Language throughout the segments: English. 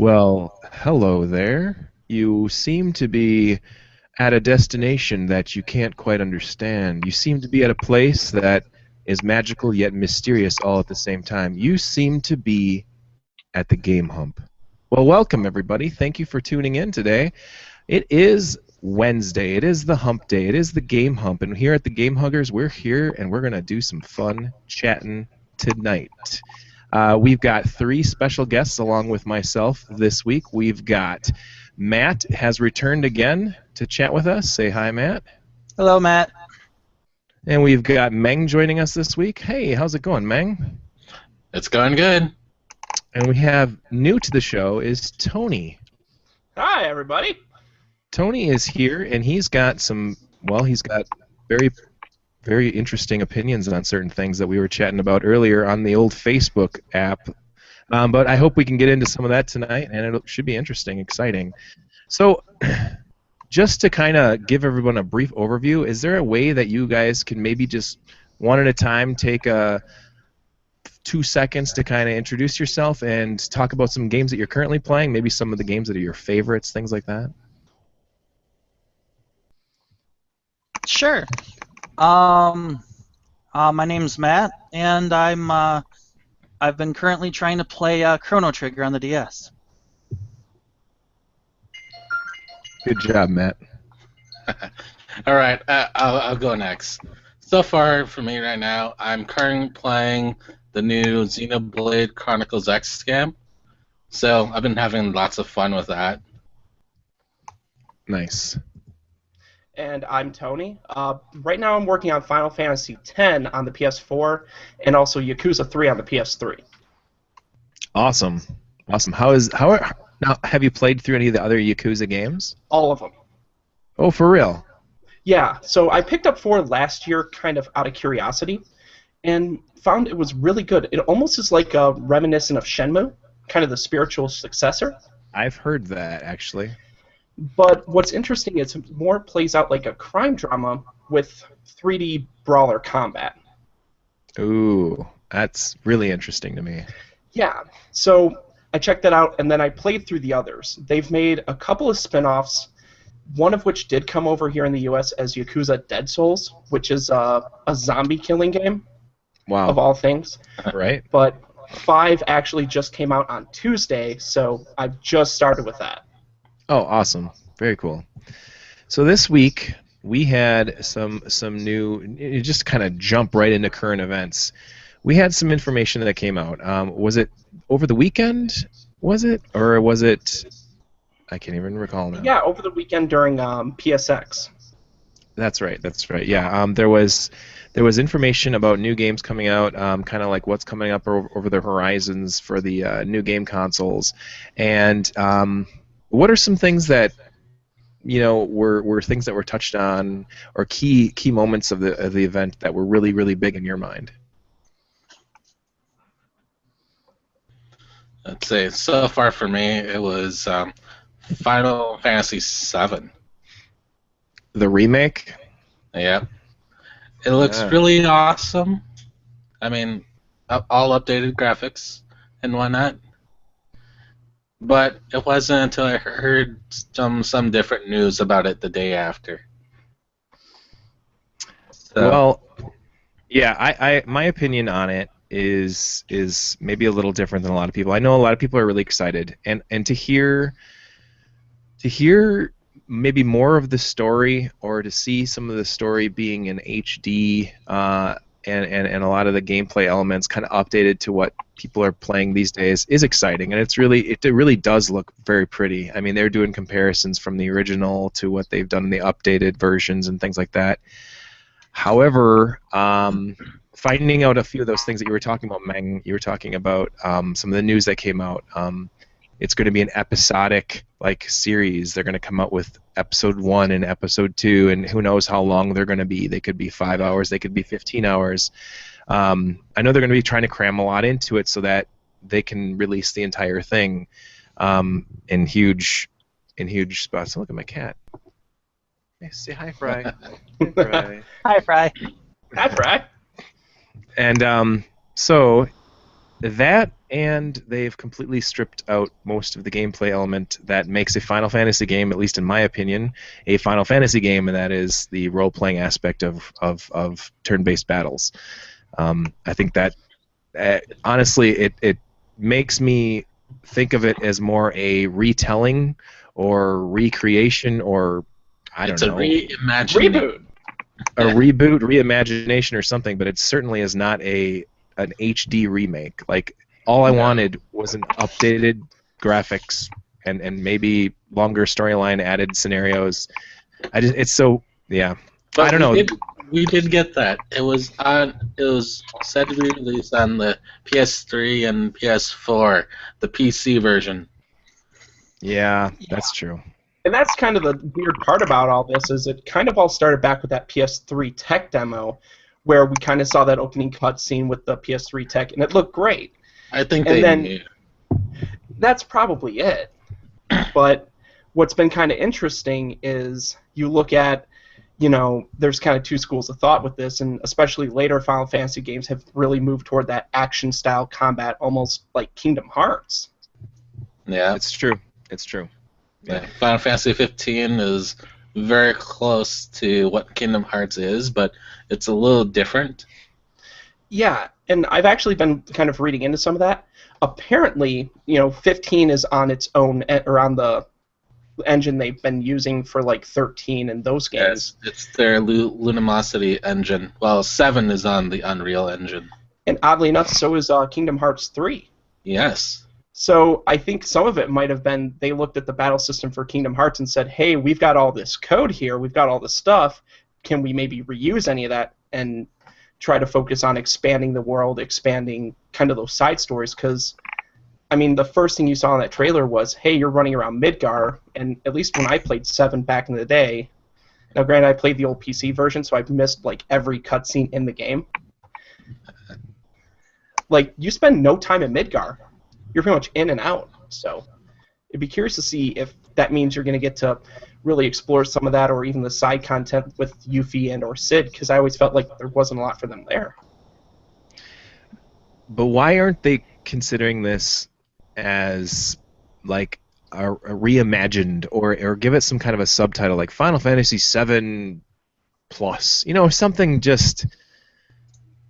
Well, hello there. You seem to be at a destination that you can't quite understand. You seem to be at a place that is magical yet mysterious all at the same time. You seem to be at the Game Hump. Well, welcome everybody. Thank you for tuning in today. It is Wednesday. It is the hump day. It is the Game Hump. And here at the Game Huggers, we're here and we're going to do some fun chatting tonight. We've got three special guests along with myself this week. We've got Matt has returned again to chat with us. Say hi, Matt. Hello, Matt. And we've got Meng joining us this week. Hey, how's it going, Meng? It's going good. And we have new to the show is Tony. Hi, everybody. Tony is here, and he's got very, very interesting opinions on certain things that we were chatting about earlier on the old Facebook app. But I hope we can get into some of that tonight, and it should be interesting, exciting. So, just to kind of give everyone a brief overview, is there a way that you guys can maybe just one at a time take 2 seconds to kind of introduce yourself and talk about some games that you're currently playing, maybe some of the games that are your favorites, things like that? Sure. My name's Matt, and I've been currently trying to play Chrono Trigger on the DS. Good job, Matt. All right, I'll go next. So far for me right now, I'm currently playing the new Xenoblade Chronicles X game. So I've been having lots of fun with that. Nice. And I'm Tony. Right now I'm working on Final Fantasy X on the PS4 and also Yakuza 3 on the PS3. Awesome. Now, have you played through any of the other Yakuza games? All of them. Oh, for real? Yeah, so I picked up 4 last year kind of out of curiosity and found it was really good. It almost is like reminiscent of Shenmue, kind of the spiritual successor. I've heard that, actually. But what's interesting is it more plays out like a crime drama with 3D brawler combat. Ooh, that's really interesting to me. Yeah, so I checked that out, and then I played through the others. They've made a couple of spin-offs, one of which did come over here in the U.S. as Yakuza Dead Souls, which is a zombie killing game, Wow. of all things. Right? But 5 actually just came out on Tuesday, so I've just started with that. Oh, awesome. Very cool. So this week, we had some new, just kind of jump right into current events. We had some information that came out. Was it over the weekend, was it? Or was it, I can't even recall now. Yeah, over the weekend during PSX. That's right. Yeah, there was information about new games coming out, kind of like what's coming up over the horizons for the new game consoles, and what are some things that were things that were touched on, or key moments of the event that were really, really big in your mind? Let's say so far for me, it was Final Fantasy VII. The remake? Yeah, it looks really awesome. I mean, all updated graphics and whatnot. But it wasn't until I heard some different news about it the day after. So, Well, yeah, I my opinion on it is maybe a little different than a lot of people. I know a lot of people are really excited, and to hear maybe more of the story, or to see some of the story being in HD, and a lot of the gameplay elements kind of updated to what people are playing these days is exciting, and it really does look very pretty. I mean, they're doing comparisons from the original to what they've done in the updated versions and things like that. However, finding out a few of those things that you were talking about, Meng, you were talking about some of the news that came out. It's going to be an episodic series. They're going to come out with episode 1 and episode 2, and who knows how long they're going to be. They could be 5 hours, they could be 15 hours. I know they're going to be trying to cram a lot into it so that they can release the entire thing in huge spots. Look at my cat. Hey, say hi, Fry. Hey, Fry. Hi, Fry. Hi, Fry. And so that and they've completely stripped out most of the gameplay element that makes a Final Fantasy game, at least in my opinion, a Final Fantasy game, and that is the role-playing aspect of turn-based battles. I think that, honestly, it makes me think of it as more a retelling or recreation, or I don't know. It's a reimagining. Reboot. A reboot, reimagination, or something, but it certainly is not an HD remake. Like, all I wanted was an updated graphics and maybe longer storyline, added scenarios. It's so, yeah. But I don't know. We did get that. It was said to be released on the PS3 and PS4, the PC version. Yeah, that's true. And that's kind of the weird part about all this, is it kind of all started back with that PS3 tech demo, where we kind of saw that opening cutscene with the PS3 tech, and it looked great. I think And they then- knew. That's probably it. But what's been kind of interesting is you look at, there's kind of two schools of thought with this, and especially later Final Fantasy games have really moved toward that action-style combat, almost like Kingdom Hearts. Yeah. It's true. It's true. Yeah. Final Fantasy 15 is very close to what Kingdom Hearts is, but it's a little different. Yeah, and I've actually been kind of reading into some of that. Apparently, 15 is on its own, or on the engine they've been using for like 13 and those games. Yes, it's their Luminosity engine. Well, 7 is on the Unreal Engine. And oddly enough, so is Kingdom Hearts 3. Yes. So I think some of it might have been they looked at the battle system for Kingdom Hearts and said, hey, we've got all this code here, we've got all this stuff, can we maybe reuse any of that and try to focus on expanding the world, expanding kind of those side stories? Because, I mean, the first thing you saw in that trailer was, hey, you're running around Midgar, and at least when I played 7 back in the day, now granted I played the old PC version, so I've missed like every cutscene in the game. Like, you spend no time in Midgar. You're pretty much in and out. So I'd be curious to see if that means you're going to get to really explore some of that, or even the side content with Yuffie and or Sid, because I always felt like there wasn't a lot for them there. But why aren't they considering this as like a reimagined, or give it some kind of a subtitle like Final Fantasy VII Plus? Something just.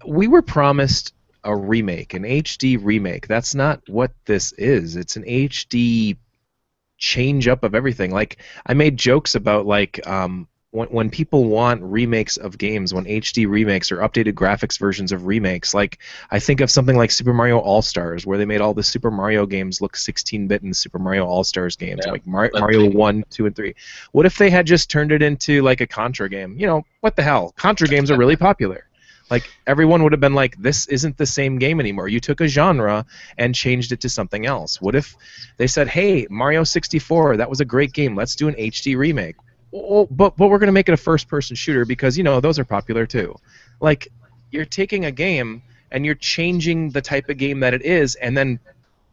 We were promised a remake, an HD remake. That's not what this is. It's an HD change up of everything. Like, I made jokes about like when people want remakes of games, when HD remakes or updated graphics versions of remakes, like I think of something like Super Mario All-Stars, where they made all the Super Mario games look 16-bit in Super Mario All-Stars games, like Mario 1, 2, and 3. What if they had just turned it into like a Contra game? What the hell? Contra games are really popular. Like, everyone would have been like, this isn't the same game anymore. You took a genre and changed it to something else. What if they said, hey, Mario 64, that was a great game. Let's do an HD remake. Well, but we're going to make it a first-person shooter because, those are popular too. Like, you're taking a game and you're changing the type of game that it is, and then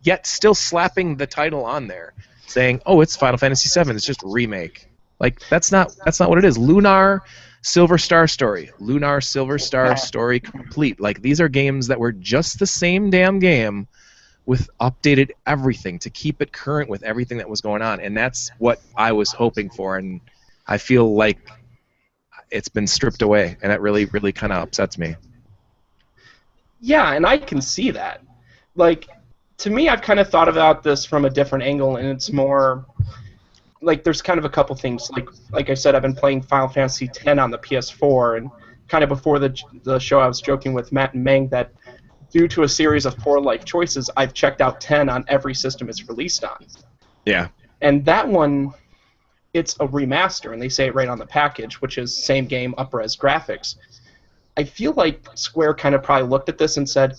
yet still slapping the title on there, saying, oh, it's Final Fantasy VII. It's just a remake. Like, that's not what it is. Lunar Silver Star Story. Lunar Silver Star Story Complete. Like, these are games that were just the same damn game with updated everything to keep it current with everything that was going on. And that's what I was hoping for, and I feel like it's been stripped away, and that really, really kind of upsets me. Yeah, and I can see that. Like, to me, I've kind of thought about this from a different angle, and it's more like there's kind of a couple things. Like I said, I've been playing Final Fantasy X on the PS4, and kind of before the show, I was joking with Matt and Meng that due to a series of poor life choices, I've checked out 10 on every system it's released on. Yeah. And that one, it's a remaster, and they say it right on the package, which is same game, up-res graphics. I feel like Square kind of probably looked at this and said,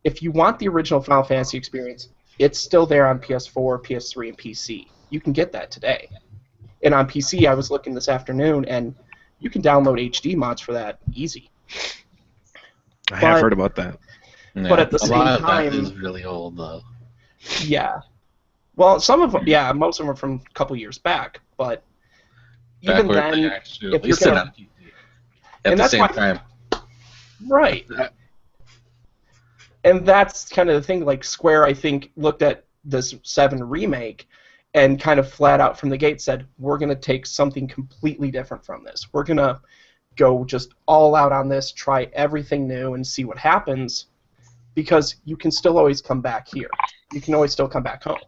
if you want the original Final Fantasy experience, it's still there on PS4, PS3, and PC. You can get that today. And on PC, I was looking this afternoon, and you can download HD mods for that easy. I have heard about that. Yeah, But at the same a lot time, of that is really old, though. Yeah. Well, some of them, yeah, most of them are from a couple years back, but even Backward then, actually, if we you're sit gonna- on PC at And the that's same why- time. right. And that's kind of the thing. Like Square, I think, looked at this 7 remake and kind of flat out from the gate said, we're going to take something completely different from this. We're going to go just all out on this, try everything new, and see what happens, because you can still always come back here. You can always still come back home.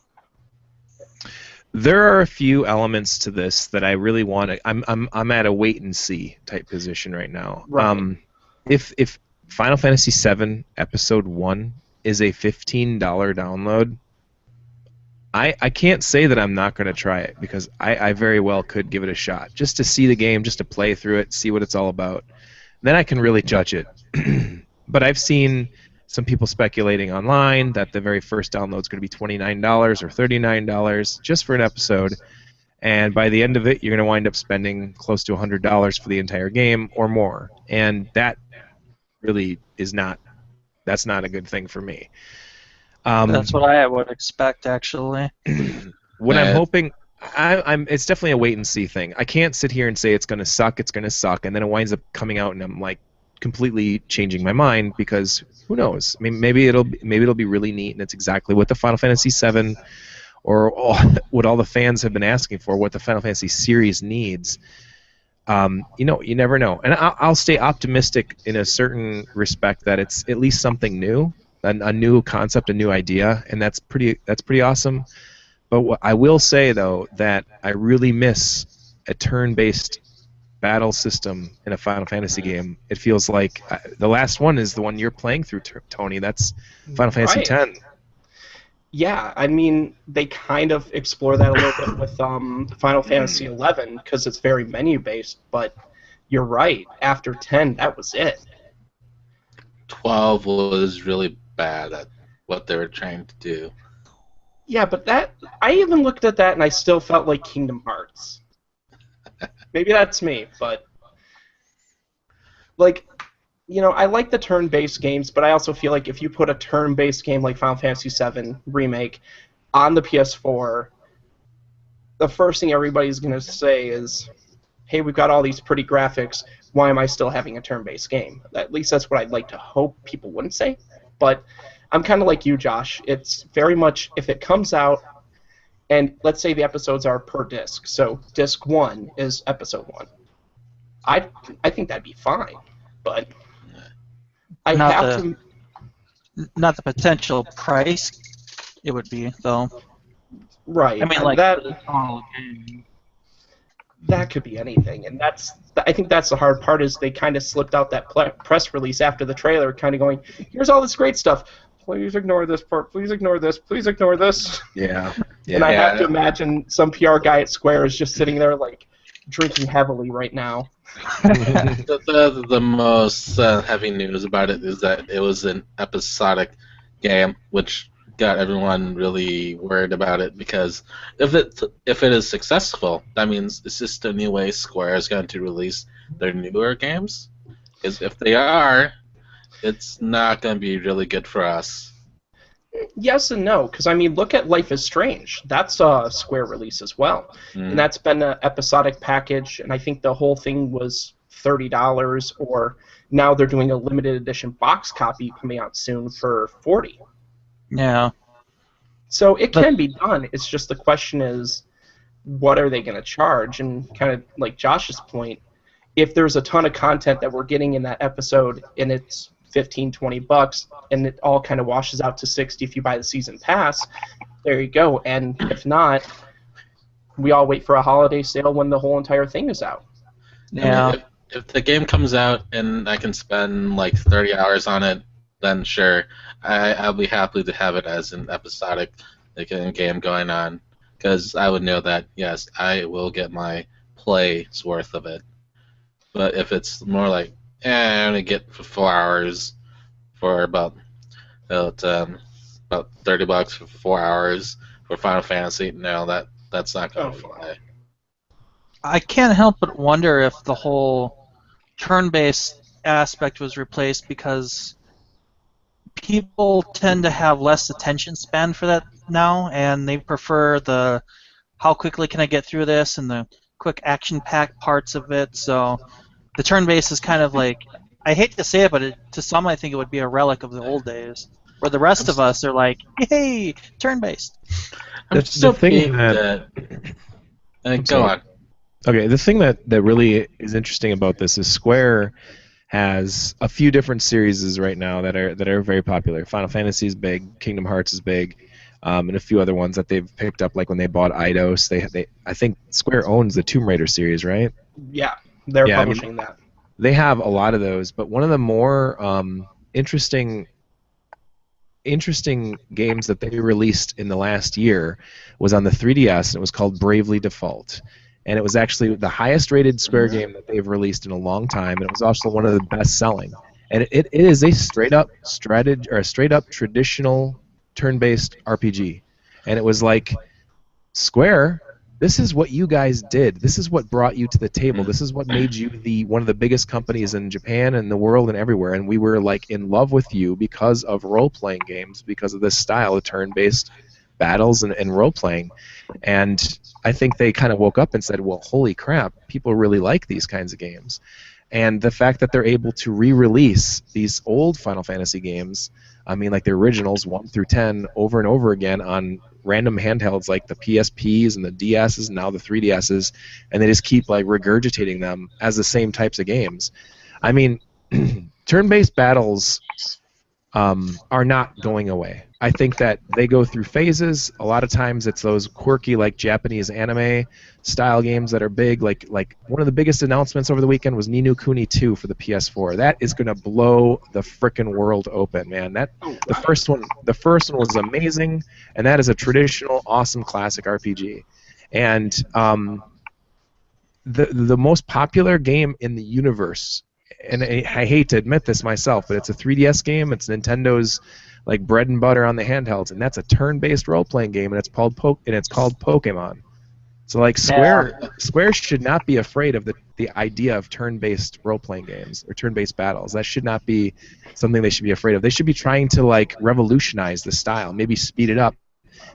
There are a few elements to this that I really want to. I'm at a wait and see type position right now. Right. If Final Fantasy VII Episode 1 is a $15 download, I can't say that I'm not going to try it, because I very well could give it a shot, just to see the game, just to play through it, see what it's all about. Then I can really judge it. But I've seen some people speculating online that the very first download is going to be $29 or $39 just for an episode, and by the end of it, you're going to wind up spending close to $100 for the entire game or more, and that really is not. That's not a good thing for me. That's what I would expect, actually. What I'm hoping, it's definitely a wait and see thing. I can't sit here and say it's going to suck, and then it winds up coming out and I'm like completely changing my mind, because who knows? I mean, maybe it'll be really neat and it's exactly what the Final Fantasy VII or what all the fans have been asking for, what the Final Fantasy series needs. You never know, and I'll stay optimistic in a certain respect that it's at least something new. A new concept, a new idea, and that's pretty awesome. But what I will say, though, that I really miss a turn-based battle system in a Final Fantasy game. It feels like the last one is the one you're playing through, Tony. That's Final Fantasy X. Yeah, I mean, they kind of explore that a little bit with Final Fantasy XI, because it's very menu-based, but you're right. After 10, that was it. 12 was really bad at what they were trying to do. Yeah, but I even looked at that and I still felt like Kingdom Hearts. Maybe that's me, but I like the turn-based games, but I also feel like if you put a turn-based game like Final Fantasy VII Remake on the PS4, the first thing everybody's going to say is, hey, we've got all these pretty graphics, why am I still having a turn-based game? At least that's what I'd like to hope people wouldn't say. But I'm kind of like you, Josh. It's very much, if it comes out, and let's say the episodes are per disc, so disc 1 is episode 1. I think that'd be fine, but not the potential price it would be, though. Right. I mean, like that. Oh, okay. That could be anything, and I think that's the hard part, is they kind of slipped out that press release after the trailer, kind of going, here's all this great stuff, please ignore this part, please ignore this, please ignore this. Yeah. And I have to imagine some PR guy at Square is just sitting there like drinking heavily right now. The most heavy news about it is that it was an episodic game, which got everyone really worried about it, because if it is successful, that means it's just a new way Square is going to release their newer games. Because if they are, it's not going to be really good for us. Yes and no, because I mean, look at Life is Strange. That's a Square release as well, and that's been an episodic package, and I think the whole thing was $30, or now they're doing a limited edition box copy coming out soon for $40. Yeah. So it can be done. It's just the question is, what are they going to charge? And kind of like Josh's point, if there's a ton of content that we're getting in that episode and it's $15, $20, and it all kind of washes out to $60 if you buy the season pass, there you go. And if not, we all wait for a holiday sale when the whole entire thing is out. Yeah. I mean, if the game comes out and I can spend like 30 hours on it, then sure, I'll be happy to have it as an episodic game going on, because I would know that, yes, I will get my play's worth of it. But if it's more like, I'm going to get for 4 hours for about $30 for 4 hours for Final Fantasy, no, that's not going to fly. I can't help but wonder if the whole turn-based aspect was replaced because people tend to have less attention span for that now, and they prefer the how quickly can I get through this and the quick action-packed parts of it. So the turn-based is kind of like, I hate to say it, but to some I think it would be a relic of the old days. where the rest of us are like, yay, turn-based. I'm The so thing peeved that- that. Go sorry. on. Okay, the thing that really is interesting about this is Square has a few different series right now that are very popular. Final Fantasy is big, Kingdom Hearts is big, and a few other ones that they've picked up. Like when they bought Eidos, they I think Square owns the Tomb Raider series, right? Yeah, they're Yeah, I mean, publishing that. They have a lot of those, but one of the more interesting games that they released in the last year was on the 3DS, and it was called Bravely Default. And it was actually the highest rated Square game that they've released in a long time, and it was also one of the best selling. And it is a straight up traditional turn-based RPG. And it was like, Square, this is what you guys did. This is what brought you to the table. This is what made you one of the biggest companies in Japan and the world and everywhere. And we were like in love with you because of role-playing games, because of this style of turn-based battles and role-playing. And I think they kind of woke up and said, well, holy crap, people really like these kinds of games. And the fact that they're able to re-release these old Final Fantasy games, I mean, like the originals 1 through 10 over and over again on random handhelds like the PSPs and the DSs and now the 3DSs, and they just keep like regurgitating them as the same types of games. I mean, turn-based battles are not going away. I think that they go through phases. A lot of times it's those quirky like Japanese anime style games that are big. Like one of the biggest announcements over the weekend was Ni no Kuni 2 for the PS4. That is going to blow the frickin' world open, man. The first one was amazing, and that is a traditional awesome classic RPG. And the most popular game in the universe, and I hate to admit this myself, but it's a 3DS game. It's Nintendo's like bread and butter on the handhelds, and that's a turn-based role-playing game, and it's called Pokemon. So like Square should not be afraid of the idea of turn-based role-playing games or turn-based battles. That should not be something they should be afraid of. They should be trying to like revolutionize the style, maybe speed it up,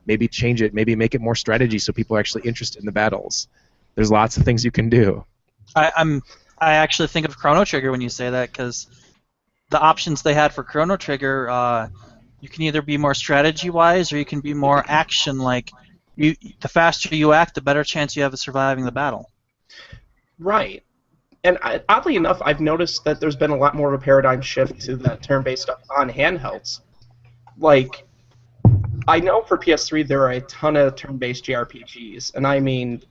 maybe change it, maybe make it more strategy so people are actually interested in the battles. There's lots of things you can do. I actually think of Chrono Trigger when you say that, because the options they had for Chrono Trigger, you can either be more strategy-wise or you can be more action-like. The faster you act, the better chance you have of surviving the battle. Right. And oddly enough, I've noticed that there's been a lot more of a paradigm shift to that turn-based stuff on handhelds. Like, I know for PS3 there are a ton of turn-based JRPGs, and I mean,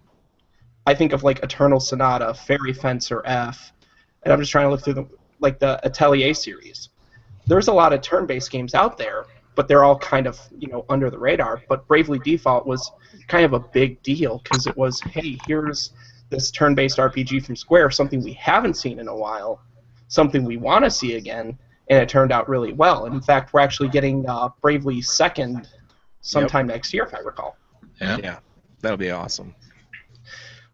I think of like Eternal Sonata, Fairy Fencer F, and I'm just trying to look through the Atelier series. There's a lot of turn-based games out there, but they're all kind of, under the radar. But Bravely Default was kind of a big deal because it was, hey, here's this turn-based RPG from Square, something we haven't seen in a while, something we want to see again, and it turned out really well. And in fact, we're actually getting Bravely Second sometime next year, if I recall. Yeah, that'll be awesome.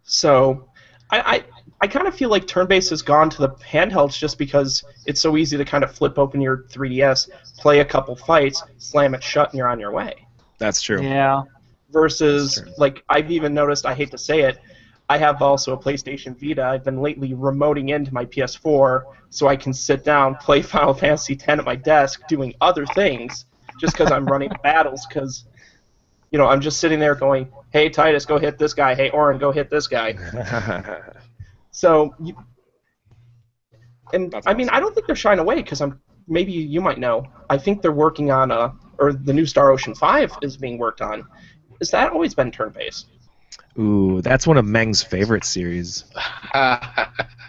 So I kind of feel like turn-based has gone to the handhelds just because it's so easy to kind of flip open your 3DS, play a couple fights, slam it shut, and you're on your way. That's true. Yeah. Versus, like, I've even noticed, I hate to say it, I have also a PlayStation Vita. I've been lately remoting into my PS4 so I can sit down, play Final Fantasy X at my desk, doing other things, just because I'm running battles, because, I'm just sitting there going, hey, Titus, go hit this guy. Hey, Oren, go hit this guy. So, I mean, I don't think they're shying away, because maybe you might know. I think they're working on or the new Star Ocean 5 is being worked on. Has that always been turn-based? Ooh, that's one of Meng's favorite series.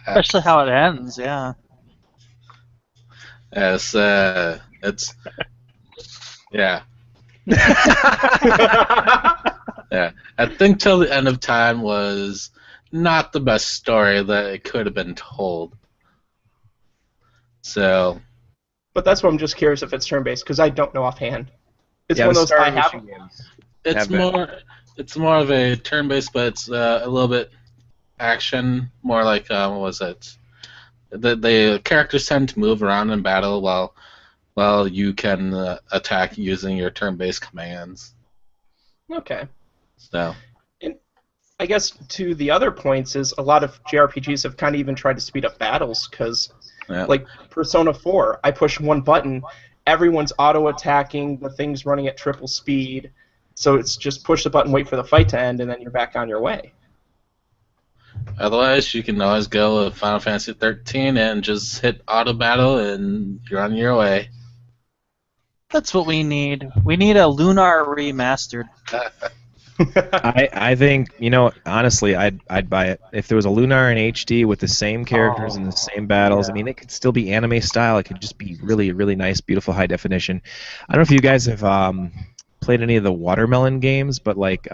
Especially how it ends, yeah. Yes, it's yeah. Yeah, I think Till the End of Time was not the best story that it could have been told. So. But that's what I'm just curious if it's turn-based, because I don't know offhand. It's one of those I have. It's more of a turn-based, but it's a little bit action, more like what was it? The characters tend to move around in battle while you can attack using your turn-based commands. Okay. So. And I guess to the other points is a lot of JRPGs have kind of even tried to speed up battles, because like Persona 4, I push one button, everyone's auto-attacking, the thing's running at triple speed, so it's just push the button, wait for the fight to end, and then you're back on your way. Otherwise, you can always go with Final Fantasy 13 and just hit auto battle, and you're on your way. That's what we need. We need a Lunar remastered. I think, honestly, I'd buy it if there was a Lunar in HD with the same characters and the same battles. yeah. I mean, it could still be anime style. It could just be really, really nice, beautiful, high definition. I don't know if you guys have played any of the Watermelon games, but like,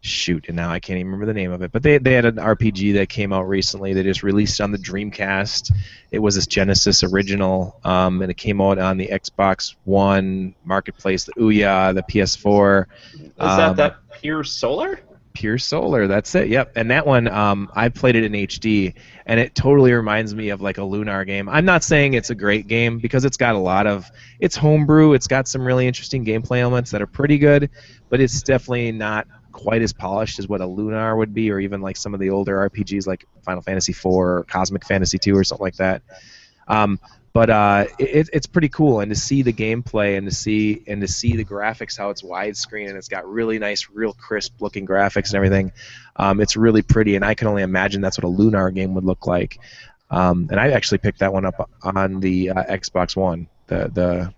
shoot, and now I can't even remember the name of it. But they had an RPG that came out recently. They just released on the Dreamcast. It was this Genesis original, and it came out on the Xbox One Marketplace, the Ouya, the PS4. Is that Pure Solar? Pure Solar, that's it. Yep. And that one, I played it in HD, and it totally reminds me of like a Lunar game. I'm not saying it's a great game because it's got it's homebrew. It's got some really interesting gameplay elements that are pretty good, but it's definitely not quite as polished as what a Lunar would be, or even like some of the older RPGs like Final Fantasy IV or Cosmic Fantasy II or something like that. But it's pretty cool, and to see the gameplay and to see the graphics, how it's widescreen and it's got really nice, real crisp looking graphics and everything. It's really pretty, and I can only imagine that's what a Lunar game would look like. And I actually picked that one up on the Xbox One, the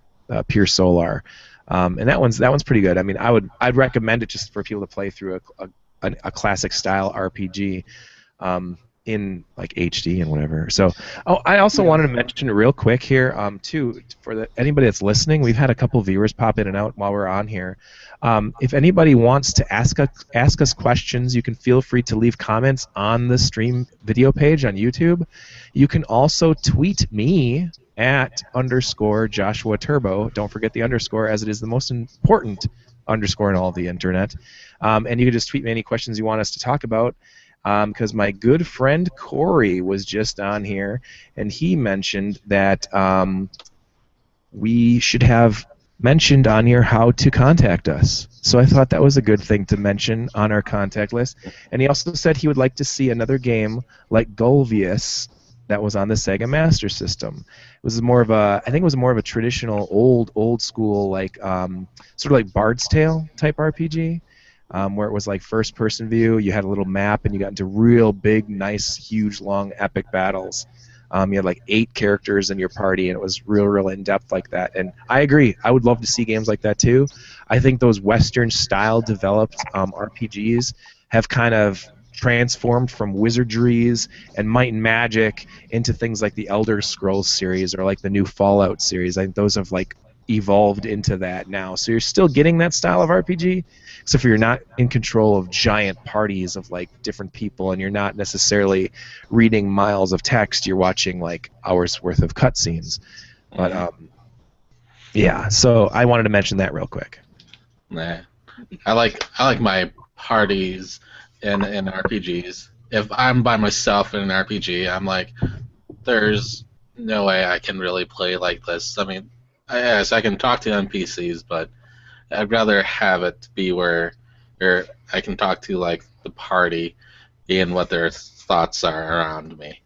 Pure Solar. And that one's pretty good. I mean, I'd recommend it just for people to play through a classic style RPG in like HD and whatever. So, I also wanted to mention real quick here too, for anybody that's listening, we've had a couple viewers pop in and out while we're on here. If anybody wants to ask us questions, you can feel free to leave comments on the stream video page on YouTube. You can also tweet me at _Joshua Turbo. Don't forget the underscore, as it is the most important underscore in all of the internet. And you can just tweet me any questions you want us to talk about, because my good friend Corey was just on here, and he mentioned that we should have mentioned on here how to contact us. So I thought that was a good thing to mention on our contact list. And he also said he would like to see another game like Golvius that was on the Sega Master System. It was more of a, I think it was more of a traditional old school, like sort of like Bard's Tale type RPG, where it was like first person view. You had a little map and you got into real big, nice, huge, long, epic battles. You had like 8 characters in your party, and it was real in depth like that. And I agree. I would love to see games like that too. I think those Western style developed RPGs have kind of transformed from wizardries and might and magic into things like the Elder Scrolls series or like the new Fallout series. I think those have like evolved into that now. So you're still getting that style of RPG, except for you're not in control of giant parties of like different people, and you're not necessarily reading miles of text. You're watching like hours worth of cutscenes. But yeah, so I wanted to mention that real quick. Nah. I like my parties in RPGs. If I'm by myself in an RPG, I'm like, there's no way I can really play like this. I mean, yes, I can talk to NPCs, but I'd rather have it be where I can talk to like the party and what their thoughts are around me.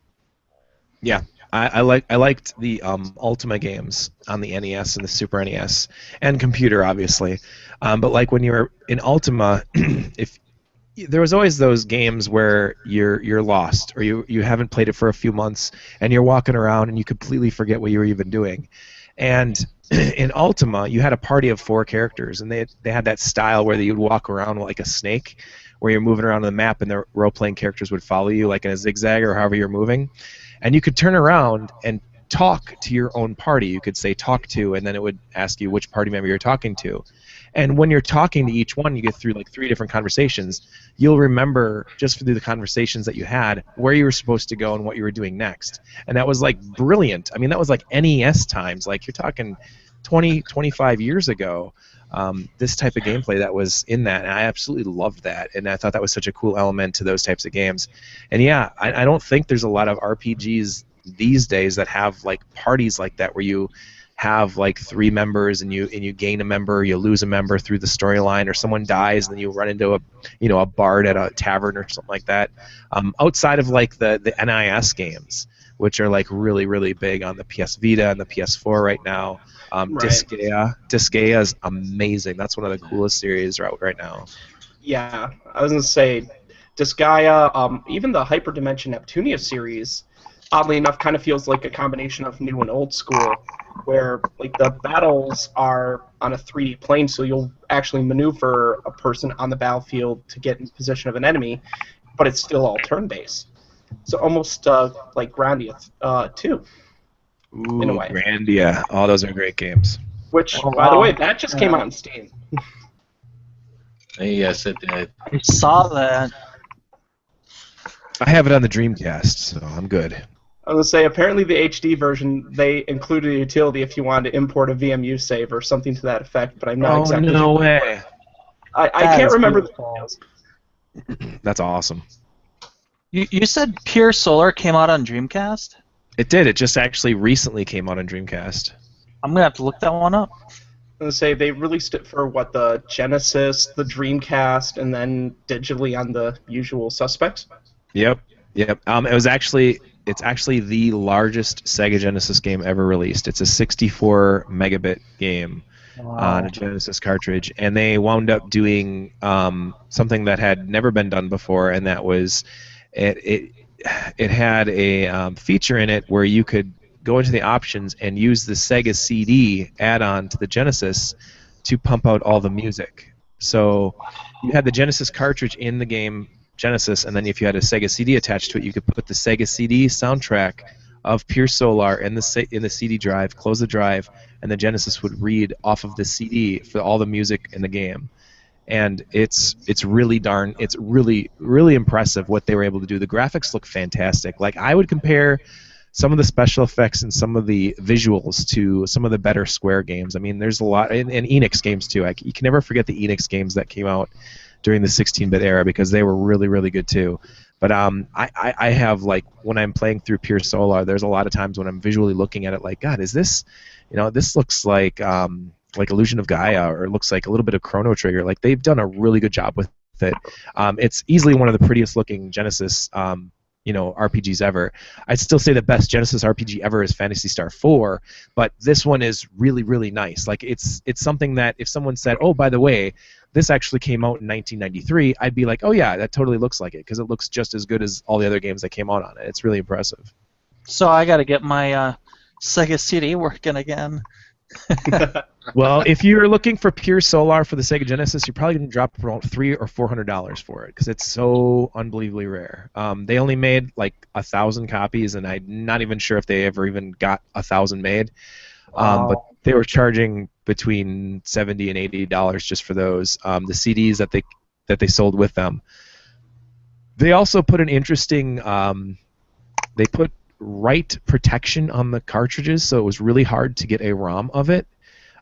Yeah, I liked the Ultima games on the NES and the Super NES and computer, obviously. But like when you were in Ultima, if there was always those games where you're lost, or you haven't played it for a few months and you're walking around and you completely forget what you were even doing. And in Ultima, you had a party of 4 characters, and they had that style where you'd walk around like a snake, where you're moving around on the map and the role-playing characters would follow you like in a zigzag or however you're moving. And you could turn around and talk to your own party. You could say talk to, and then it would ask you which party member you're talking to. And when you're talking to each one, you get through like 3 different conversations. You'll remember just through the conversations that you had where you were supposed to go and what you were doing next. And that was like brilliant. I mean, that was like NES times. Like you're talking 20, 25 years ago. This type of gameplay that was in that, and I absolutely loved that. And I thought that was such a cool element to those types of games. And yeah, I don't think there's a lot of RPGs these days that have like parties like that where you have like 3 members and you gain a member, you lose a member through the storyline, or someone dies and then you run into a bard at a tavern or something like that. Outside of like the NIS games, which are like really, really big on the PS Vita and the PS4 right now. Right. Disgaea is amazing. That's one of the coolest series right now. Yeah, I was gonna say, Disgaea, even the Hyperdimension Neptunia series, oddly enough, kind of feels like a combination of new and old school, where like the battles are on a 3D plane, so you'll actually maneuver a person on the battlefield to get in position of an enemy, but it's still all turn-based. So almost like Grandia 2, Ooh, in a way. Grandia. Oh, those are great games. Which, Oh, by the wow. way, that just came out on Steam. Yes, it did. I saw that. I have it on the Dreamcast, so I'm good. I was gonna say, apparently the HD version, they included a utility if you wanted to import a VMU save or something to that effect, but I'm not exactly no sure. way. I That can't is remember the beautiful. details. That's awesome. You said Pure Solar came out on Dreamcast? It did. It just actually recently came out on Dreamcast. I'm gonna have to look that one up. I was gonna say they released it for what, the Genesis, the Dreamcast, and then digitally on the usual suspects. Yep. It's actually the largest Sega Genesis game ever released. It's a 64 megabit game on a Genesis cartridge, and they wound up doing something that had never been done before, and that was it had a feature in it where you could go into the options and use the Sega CD add-on to the Genesis to pump out all the music. So you had the Genesis cartridge in the game Genesis, and then if you had a Sega CD attached to it, you could put the Sega CD soundtrack of Pure Solar in the CD drive, close the drive, and the Genesis would read off of the CD for all the music in the game. And it's really really impressive what they were able to do. The graphics look fantastic. Like, I would compare some of the special effects and some of the visuals to some of the better Square games. I mean, there's a lot, and Enix games too. You can never forget the Enix games that came out during the 16-bit era, because they were really, really good too. But I have, like, when I'm playing through Pure Solar, there's a lot of times when I'm visually looking at it like, God, is this, this looks like Illusion of Gaia, or it looks like a little bit of Chrono Trigger. Like, they've done a really good job with it. It's easily one of the prettiest looking Genesis RPGs ever. I'd still say the best Genesis RPG ever is Phantasy Star 4, but this one is really, really nice. Like, it's something that if someone said, oh, by the way, this actually came out in 1993, I'd be like, oh yeah, that totally looks like it, because it looks just as good as all the other games that came out on it. It's really impressive. So I gotta get my Sega CD working again. Well, if you're looking for Pure Solar for the Sega Genesis, you're probably going to drop around $300 or $400 for it, because it's so unbelievably rare. They only made like 1,000 copies, and I'm not even sure if they ever even got 1,000 made. But they were charging between $70 and $80 just for those. The CDs that they sold with them. They also put an interesting. They put write protection on the cartridges, so it was really hard to get a ROM of it.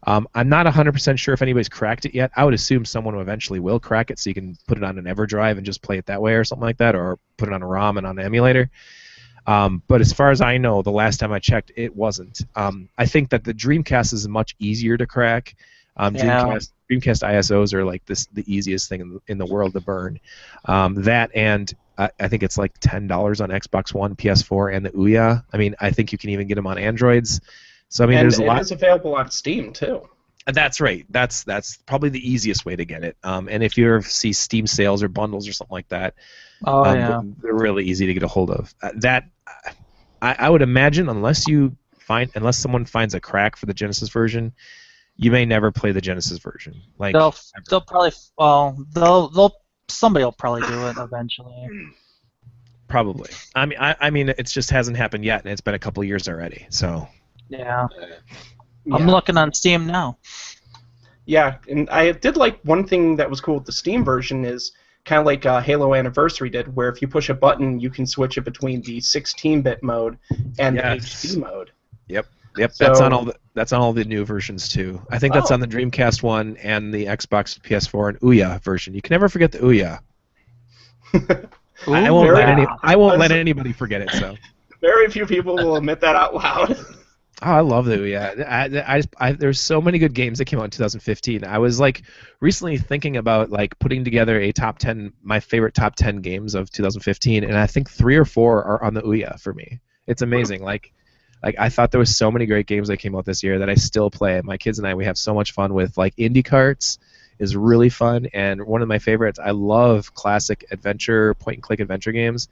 I'm not 100% sure if anybody's cracked it yet. I would assume someone eventually will crack it, so you can put it on an EverDrive and just play it that way or something like that, or put it on a ROM and on an emulator. But as far as I know, the last time I checked, it wasn't. I think that the Dreamcast is much easier to crack. Dreamcast ISOs are like the easiest thing in the world to burn. That, and I think it's like $10 on Xbox One, PS4, and the Ouya. I mean, I think you can even get them on Androids. So I mean, there's a lot. And it is available on Steam too. That's right. That's probably the easiest way to get it. And if you ever see Steam sales or bundles or something like that, they're really easy to get a hold of. I would imagine, unless someone finds a crack for the Genesis version, you may never play the Genesis version. Like, they'll probably somebody will probably do it eventually. Probably. I mean, it just hasn't happened yet, and it's been a couple years already. So. Yeah. I'm looking on Steam now. Yeah, and I did like one thing that was cool with the Steam version is kind of like Halo Anniversary did, where if you push a button, you can switch it between the 16-bit mode and the HD mode. Yep. So, that's on all the new versions too. I think that's on the Dreamcast one and the Xbox, PS4, and Ouya version. You can never forget the Ouya. I won't let anybody forget it. So. Very few people will admit that out loud. Oh, I love the Ouya. There's so many good games that came out in 2015. I was like recently thinking about like putting together a top 10, my favorite top 10 games of 2015, and I think 3 or 4 are on the Ouya for me. It's amazing. Like I thought there was so many great games that came out this year that I still play. My kids and I, we have so much fun with. Like Indie Carts is really fun, and one of my favorites. I love classic adventure, point-and-click adventure games.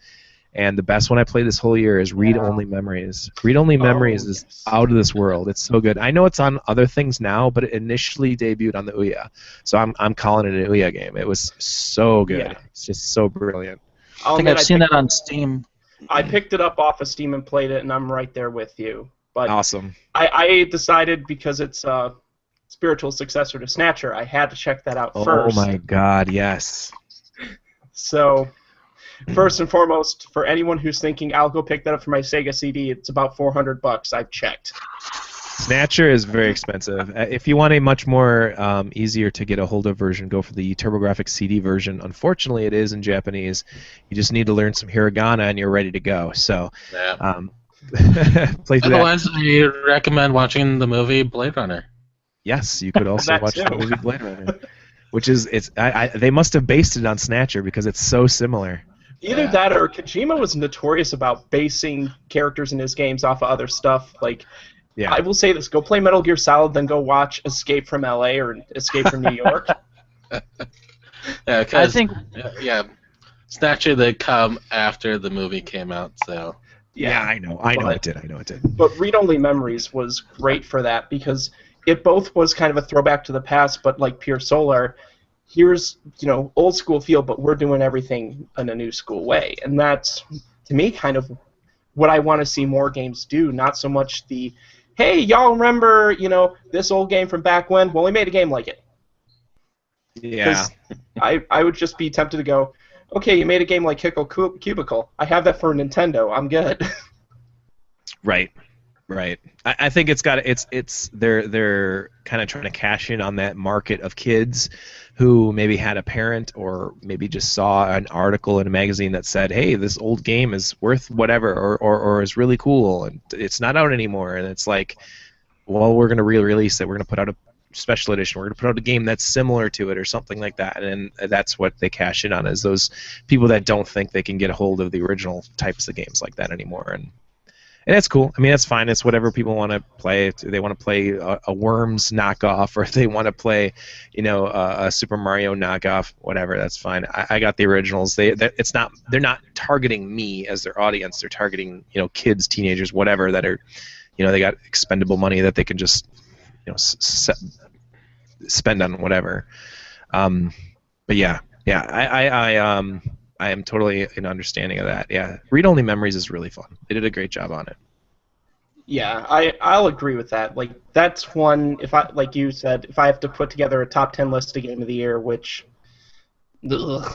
And the best one I played this whole year is Read Only Memories. Read Only Memories is yes. out of this world. It's so good. I know it's on other things now, but it initially debuted on the Ouya. So I'm calling it an Ouya game. It was so good. Yeah. It's just so brilliant. I think I've seen that on Steam. I picked it up off of Steam and played it, and I'm right there with you. But Awesome. I decided because it's a spiritual successor to Snatcher, I had to check that out first. Oh my God, yes. So, first and foremost, for anyone who's thinking I'll go pick that up for my Sega CD, it's about $400. I've checked. Snatcher is very expensive. If you want a much more easier to get a hold of version, go for the TurboGrafx CD version. Unfortunately, it is in Japanese. You just need to learn some hiragana, and you're ready to go. So, Yeah. play through that. Otherwise, we recommend watching the movie Blade Runner. Yes, you could also That watch the too. movie Blade Runner, which is they must have based it on Snatcher because it's so similar. Either Yeah. that or Kojima was notorious about basing characters in his games off of other stuff. Like, Yeah. I will say this: go play Metal Gear Solid, then go watch Escape from LA or Escape from New York. Yeah, I 'cause- think yeah, Snatcher did come after the movie came out, so Yeah, I know But- it did. I know it did. But Read Only Memories was great for that because it both was kind of a throwback to the past, but like Pure Solar, here's old school feel, but we're doing everything in a new school way, and that's to me kind of what I want to see more games do. Not so much the, hey, y'all remember this old game from back when? Well, we made a game like it. Yeah. I would just be tempted to go, okay, you made a game like Hickle Cubicle. I have that for Nintendo. I'm good. Right. I think they're kind of trying to cash in on that market of kids who maybe had a parent or maybe just saw an article in a magazine that said, hey, this old game is worth whatever or is really cool and it's not out anymore, and it's like, well, we're going to re-release it. We're going to put out a special edition. We're going to put out a game that's similar to it or something like that, and that's what they cash in on, is those people that don't think they can get a hold of the original types of games like that anymore. And that's cool. I mean, that's fine. It's whatever people want to play. If they want to play a Worms knockoff, or if they want to play, a Super Mario knockoff, whatever, that's fine. I got the originals. They're not targeting me as their audience. They're targeting kids, teenagers, whatever, that are, they got expendable money that they can just spend on whatever. But yeah, I am totally in understanding of that. Yeah, Read Only Memories is really fun. They did a great job on it. Yeah, I'll agree with that. Like, that's one, like you said, if I have to put together a top 10 list of Game of the Year, which... Ugh,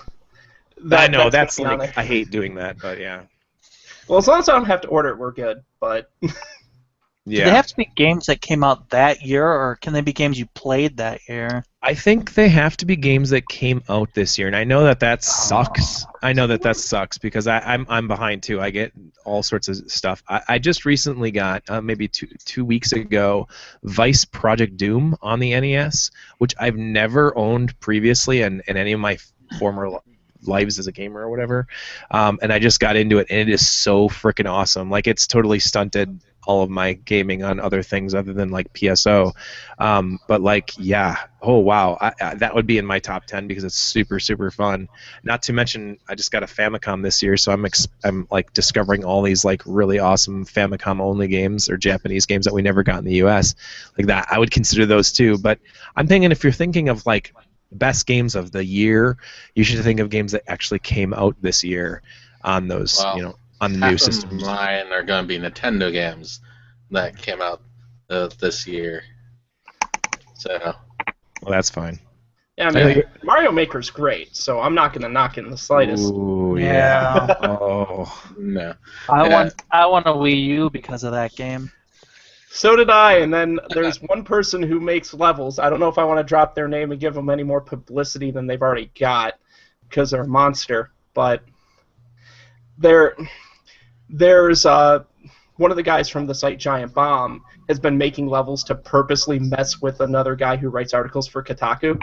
I know, that's that's gonna be on like, there. I hate doing that, but yeah. Well, as long as I don't have to order it, we're good, but... do they have to be games that came out that year, or can they be games you played that year? I think they have to be games that came out this year, and I know that sucks. I know that sucks because I'm behind too. I get all sorts of stuff. I just recently got maybe two weeks ago Vice Project Doom on the NES, which I've never owned previously in any of my former lives as a gamer or whatever. And I just got into it, and it is so freaking awesome. Like, it's totally stunted all of my gaming on other things other than like PSO, but like, yeah, oh wow, that would be in my top 10 because it's super fun. Not to mention, I just got a Famicom this year, so I'm like discovering all these like really awesome Famicom only games or Japanese games that we never got in the US. Like that, I would consider those too. But I'm thinking, if you're thinking of like best games of the year, you should think of games that actually came out this year on those, Well, on the half new of systems. mine are going to be Nintendo games that came out this year. So, Well, that's fine. Yeah, I mean, Mario Maker's great, so I'm not going to knock it in the slightest. Ooh, yeah. Oh. no. I Yeah. want a Wii U because of that game. So did I, and then there's one person who makes levels. I don't know if I want to drop their name and give them any more publicity than they've already got, because they're a monster, but there's one of the guys from the site Giant Bomb has been making levels to purposely mess with another guy who writes articles for Kotaku.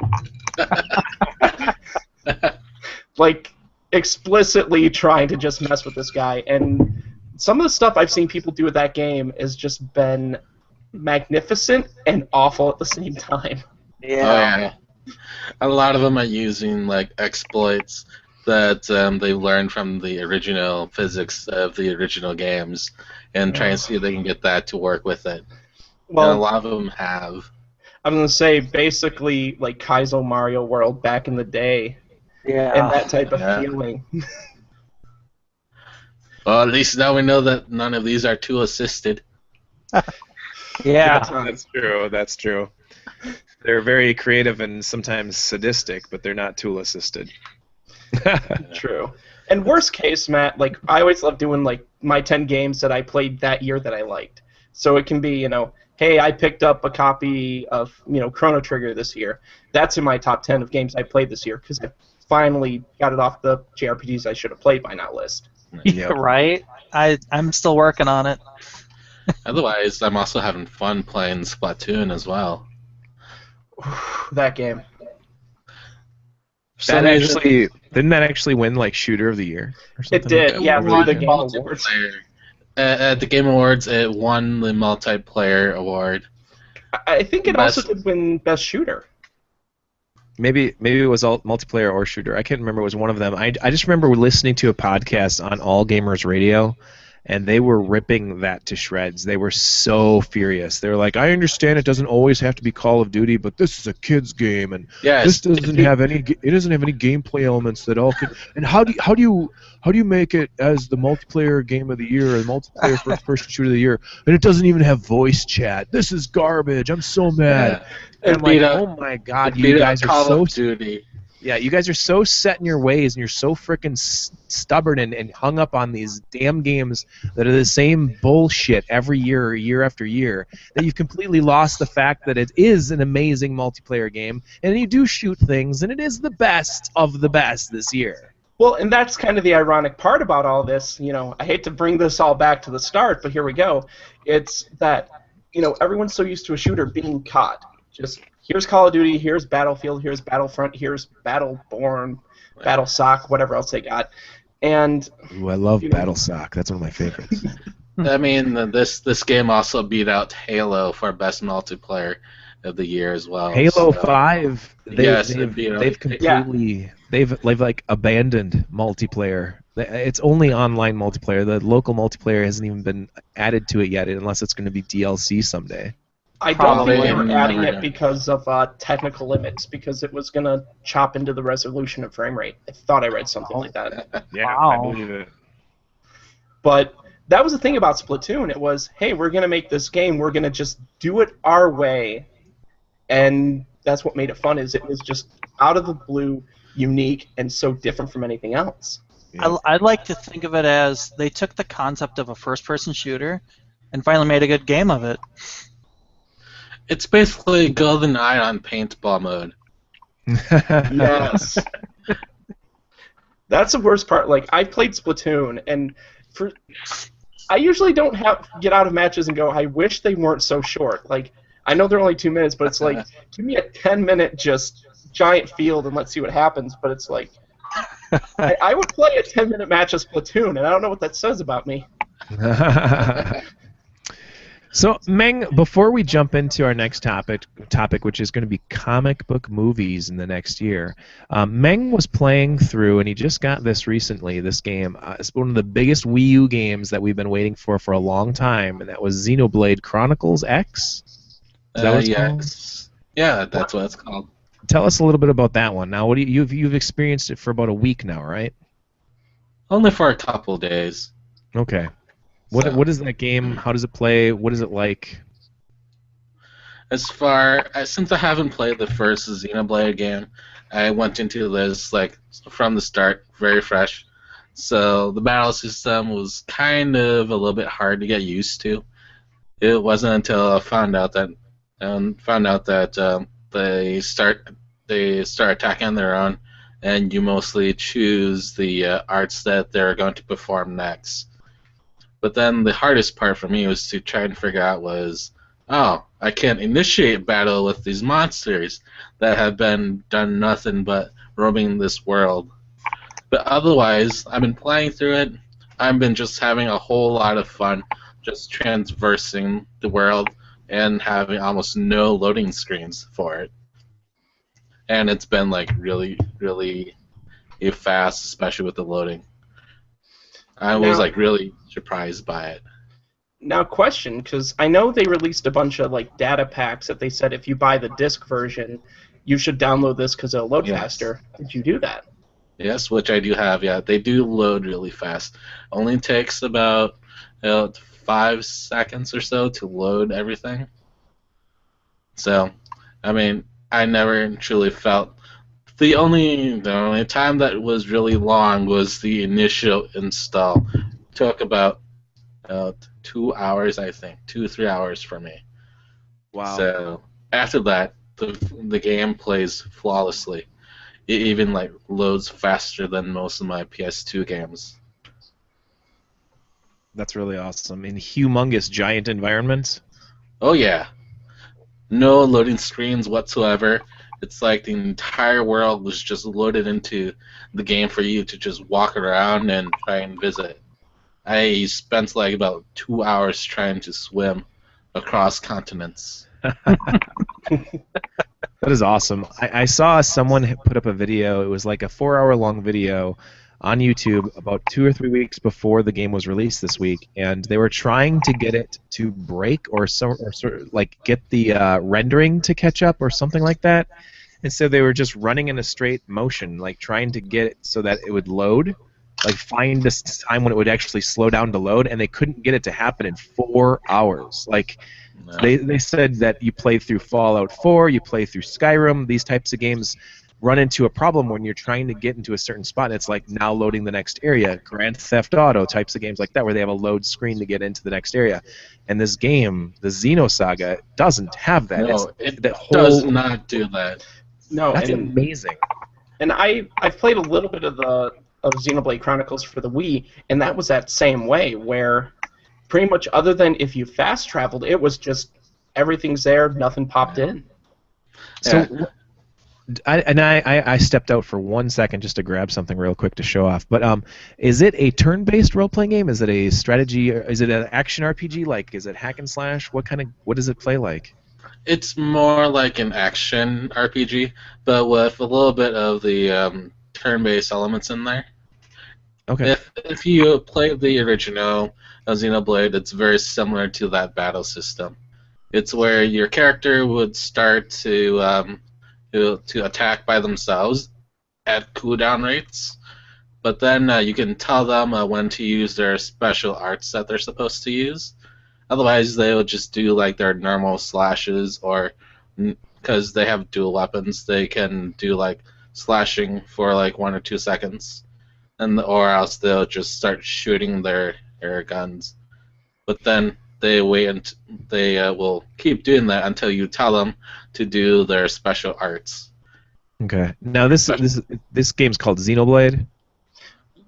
Like, explicitly trying to just mess with this guy, and some of the stuff I've seen people do with that game has just been magnificent and awful at the same time. Oh yeah. A lot of them are using like exploits that they learned from the original physics of the original games, and try and see if they can get that to work with it. Well, and a lot of them have. I'm gonna say basically like Kaizo Mario World back in the day, and that type of feeling. Well, at least now we know that none of these are tool assisted. Yeah. That's true. That's true. They're very creative and sometimes sadistic, but they're not tool assisted. True. And worst case, Matt, like I always love doing like my 10 games that I played that year that I liked. So it can be, hey, I picked up a copy of, Chrono Trigger this year. That's in my top 10 of games I played this year because I finally got it off the JRPGs I should have played by now list. Yep. Right? I'm still working on it. Otherwise, I'm also having fun playing Splatoon as well. That game. Didn't that actually win like Shooter of the Year or something? It did, yeah, through the Game Awards. At the Game Awards, it won the multiplayer award. I think it also did win Best Shooter. Maybe it was all multiplayer or shooter. I can't remember. It was one of them. I just remember listening to a podcast on All Gamers Radio, and they were ripping that to shreds. They were so furious. They were like, "I understand it doesn't always have to be Call of Duty, but this is a kids game, and this doesn't have any. It doesn't have any gameplay elements that all could. And how do you make it as the multiplayer game of the year or the multiplayer first-person shooter of the year, and it doesn't even have voice chat? This is garbage. I'm so mad." Yeah. And I'm like, oh my god, you guys are so Duty. Yeah, you guys are so set in your ways, and you're so freaking stubborn and hung up on these damn games that are the same bullshit every year or year after year that you've completely lost the fact that it is an amazing multiplayer game, and you do shoot things, and it is the best of the best this year. Well, and that's kind of the ironic part about all this. I hate to bring this all back to the start, but here we go. It's that, everyone's so used to a shooter being caught. Just here's Call of Duty, here's Battlefield, here's Battlefront, here's Battleborn, Battlesock, whatever else they got. And ooh, I love Battlesock. That's one of my favorites. I mean, this game also beat out Halo for best multiplayer of the year as well. Halo 5, they've completely they've like abandoned multiplayer. It's only online multiplayer. The local multiplayer hasn't even been added to it yet, unless it's going to be DLC someday. I don't think they were adding it because of technical limits, because it was going to chop into the resolution and frame rate. I thought I read something like that. Yeah, wow. I believe it. But that was the thing about Splatoon. It was, hey, we're going to make this game. We're going to just do it our way. And that's what made it fun, is it was just out of the blue, unique, and so different from anything else. Yeah. I'd like to think of it as they took the concept of a first-person shooter and finally made a good game of it. It's basically GoldenEye on paintball mode. Yes. That's the worst part. Like, I played Splatoon, and I usually don't get out of matches and go, I wish they weren't so short. Like, I know they're only 2 minutes, but it's like, give me a 10-minute just giant field and let's see what happens. But it's like, I would play a 10-minute match of Splatoon, and I don't know what that says about me. So, Meng, before we jump into our next topic, which is going to be comic book movies in the next year, Meng was playing through, and he just got this recently, this game. It's one of the biggest Wii U games that we've been waiting for a long time, and that was Xenoblade Chronicles X? Is that what it's called? Yeah, that's what it's called. Tell us a little bit about that one. Now, what you've experienced it for about a week now, right? Only for a couple days. Okay. What is that game? How does it play? What is it like? Since I haven't played the first Xenoblade game, I went into this like from the start, very fresh. So the battle system was kind of a little bit hard to get used to. It wasn't until I found out that they start attacking on their own, and you mostly choose the arts that they're going to perform next. But then the hardest part for me was to try and figure out I can't initiate battle with these monsters that have done nothing but roaming this world. But otherwise, I've been playing through it. I've been just having a whole lot of fun just transversing the world and having almost no loading screens for it. And it's been like really, really fast, especially with the loading. I was Now, like really surprised by it. now question, because I know they released a bunch of like data packs that they said if you buy the disc version, you should download this because it'll load Yes. faster. Did you do that? Yes, which I do have. Yeah, they do load really fast. Only takes about 5 seconds or so to load everything. So, I mean, I never truly felt the only time that was really long was the initial install. Took about 2 hours, I think, 2 3 hours for me. Wow. So after that, the game plays flawlessly. It even like loads faster than most of my PS2 games. That's really awesome. In humongous giant environments. Oh yeah, no loading screens whatsoever. It's like the entire world was just loaded into the game for you to just walk around and try and visit. I spent like about 2 hours trying to swim across continents. That is awesome. I saw someone put up a video. It was like a 4-hour long video on YouTube about 2 or 3 weeks before the game was released this week, and they were trying to get it to break or sort of like get the rendering to catch up or something like that. And so they were just running in a straight motion, like trying to get it so that it would load, like find this time when it would actually slow down to load, and they couldn't get it to happen in 4 hours. Like No. they said that you play through Fallout 4, you play through Skyrim, these types of games run into a problem when you're trying to get into a certain spot and it's like now loading the next area. Grand Theft Auto types of games like that where they have a load screen to get into the next area. And this game, the Xenosaga, doesn't have that. No, It's, it that does whole, not do that. No, that's and amazing. I've played a little bit of Xenoblade Chronicles for the Wii, and that was that same way where pretty much other than if you fast traveled, it was just everything's there, nothing popped in. So I stepped out for 1 second just to grab something real quick to show off. But is it a turn-based role-playing game? Is it a strategy? Or is it an action RPG? Like, is it hack and slash? What does it play like? It's more like an action RPG, but with a little bit of the turn-based elements in there. Okay. If you play the original Xenoblade, it's very similar to that battle system. It's where your character would start to attack by themselves at cooldown rates, but then you can tell them when to use their special arts that they're supposed to use. Otherwise, they will just do like their normal slashes, or because they have dual weapons, they can do like slashing for like 1 or 2 seconds, or else they'll just start shooting their air guns. But then they wait and they will keep doing that until you tell them to do their special arts. Okay. Now this game's called Xenoblade.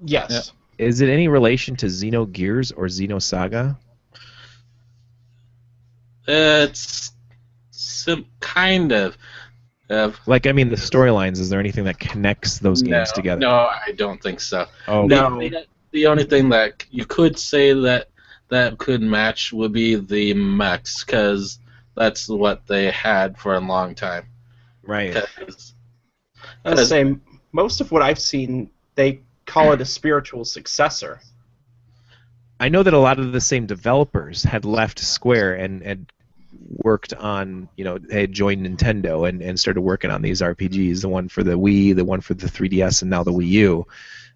Yes. Is it any relation to Xenogears or Xenosaga? It's kind of. Like, I mean, the storylines. Is there anything that connects those games together? No, I don't think so. Oh, No. The only thing that you could say that could match would be the mechs, because that's what they had for a long time. right. 'Cause- I was saying, most of what I've seen, they call it a spiritual successor. I know that a lot of the same developers had left Square and worked on, they had joined Nintendo and started working on these RPGs, the one for the Wii, the one for the 3DS, and now the Wii U.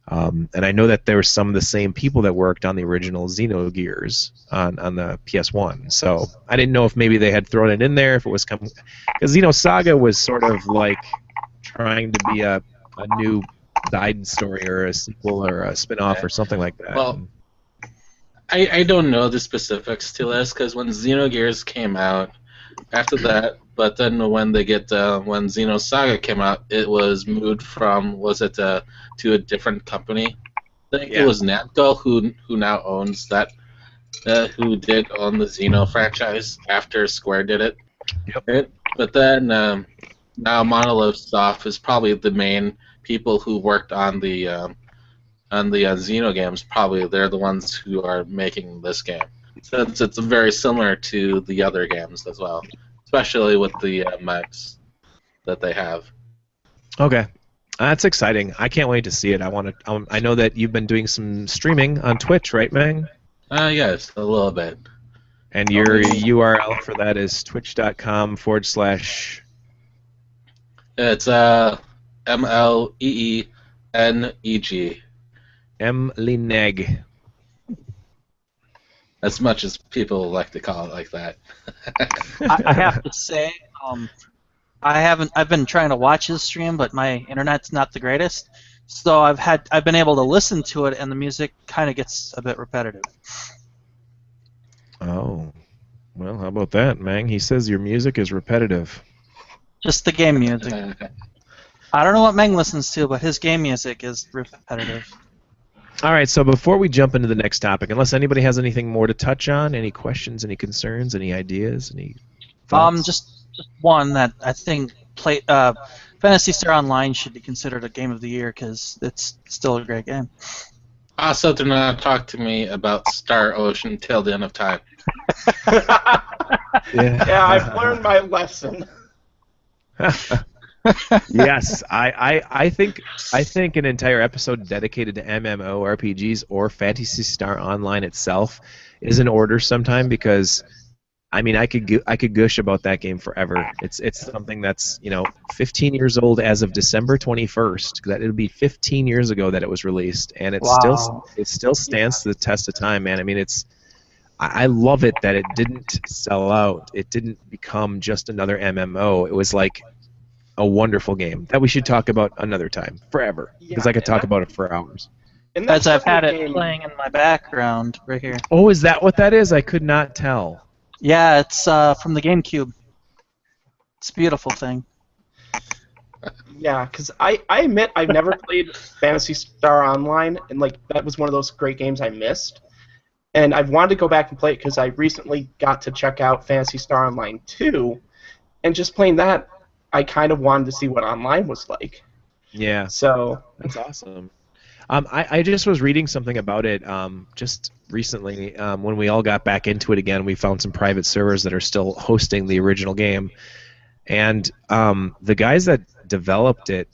And I know that there were some of the same people that worked on the original Xenogears on the PS1. So I didn't know if maybe they had thrown it in there, if it was coming. Because Xenosaga was sort of like trying to be a new side story or a sequel or a spin-off or something like that. Well, I don't know the specifics to this, because when Xenogears came out, after that, but then when Xenosaga came out, it was moved from, to a different company. I think it was Namco who now owns that, who did own the Xeno franchise after Square did it. Yep. Right? But then now Monolith Soft is probably the main people who worked on the on the Xeno games, probably they're the ones who are making this game. Since it's very similar to the other games as well, especially with the mechs that they have. Okay. That's exciting. I can't wait to see it. I know that you've been doing some streaming on Twitch, right, Mang? Yes, a little bit. And your URL for that is twitch.com/. It's MLEENEG. Mlineg. As much as people like to call it like that. I have to say, I've been trying to watch his stream, but my internet's not the greatest. So I've been able to listen to it, and the music kind of gets a bit repetitive. Oh, well, how about that, Mang? He says your music is repetitive. Just the game music. I don't know what Meng listens to, but his game music is repetitive. All right, so before we jump into the next topic, unless anybody has anything more to touch on, any questions, any concerns, any ideas, any thoughts? Just one that I think Phantasy Star Online should be considered a game of the year because it's still a great game. Also, do not talk to me about Star Ocean till the end of time. Yeah, I've learned my lesson. Yes, I think an entire episode dedicated to MMORPGs or Phantasy Star Online itself is in order sometime, because I mean I could gush about that game forever. It's something that's 15 years old as of December 21st. That it'll be 15 years ago that it was released, and it still stands to the test of time, man. I mean I love it that it didn't sell out. It didn't become just another MMO. It was like a wonderful game that we should talk about another time, forever, because I could talk about it for hours. As I've had it playing in my background right here. Oh, is that what that is? I could not tell. Yeah, it's from the GameCube. It's a beautiful thing. Yeah, because I admit I've never played Phantasy Star Online, and that was one of those great games I missed. And I've wanted to go back and play it because I recently got to check out Phantasy Star Online 2, and just playing that, I kind of wanted to see what online was like. Yeah. So that's awesome. I just was reading something about it just recently. When we all got back into it again, we found some private servers that are still hosting the original game, and the guys that developed it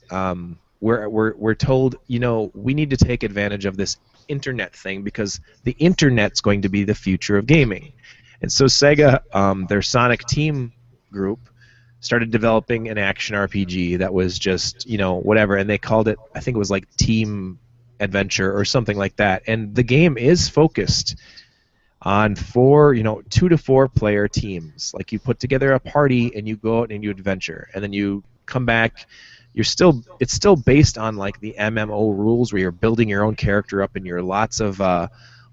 were told, we need to take advantage of this internet thing because the internet's going to be the future of gaming. And so Sega, their Sonic Team group, started developing an action RPG that was just, whatever, and they called it, I think it was like Team Adventure or something like that. And the game is focused on 2 to 4 player teams. Like, you put together a party and you go out and you adventure, and then you come back. It's still based on like the MMO rules where you're building your own character up and you're lots of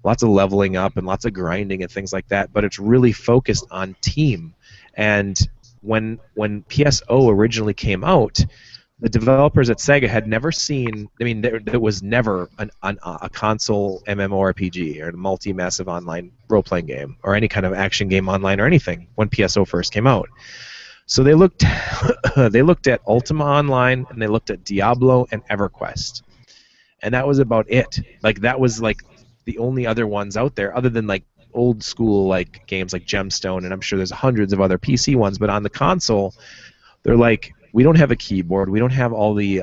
leveling up and lots of grinding and things like that. But it's really focused on team. And when PSO originally came out, the developers at Sega had never seen. I mean, there was never a console MMORPG or a multi-massive online role-playing game or any kind of action game online or anything when PSO first came out. So they looked at Ultima Online, and they looked at Diablo and EverQuest, and that was about it. Like, that was like the only other ones out there, other than like old school like games like Gemstone, and I'm sure there's hundreds of other PC ones. But on the console, they're like, we don't have a keyboard, we don't have all the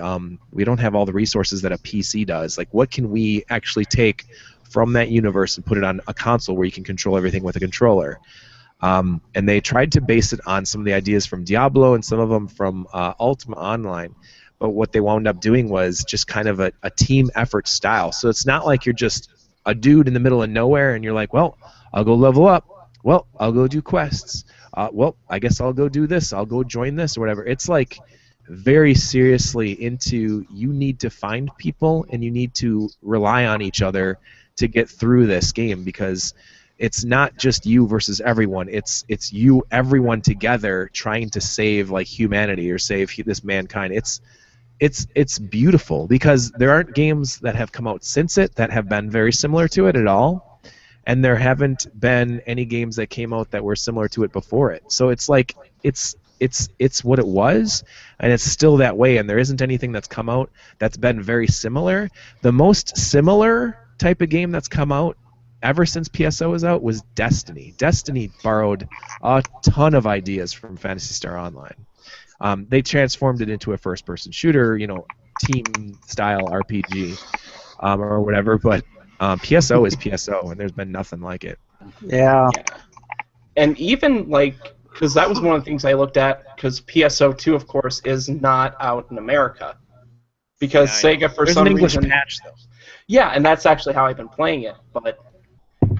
resources that a PC does. Like, what can we actually take from that universe and put it on a console where you can control everything with a controller? And they tried to base it on some of the ideas from Diablo and some of them from Ultima Online. But what they wound up doing was just kind of a team effort style. So it's not like you're just a dude in the middle of nowhere and you're like, well, I'll go level up. Well, I'll go do quests. Well, I guess I'll go do this. I'll go join this or whatever. It's like very seriously into, you need to find people and you need to rely on each other to get through this game, because it's not just you versus everyone. It's you, everyone together, trying to save like humanity or save this mankind. It's beautiful, because there aren't games that have come out since it that have been very similar to it at all, and there haven't been any games that came out that were similar to it before it. So it's like it's it's what it was, and it's still that way. And there isn't anything that's come out that's been very similar. The most similar type of game that's come out ever since PSO was out was Destiny. Destiny borrowed a ton of ideas from Phantasy Star Online. They transformed it into a first-person shooter, team-style RPG or whatever. But PSO is PSO, and there's been nothing like it. Yeah. And even because that was one of the things I looked at, because PSO 2, of course, is not out in America. Because Sega, for There's some an English reason, patch though. Yeah, and that's actually how I've been playing it. But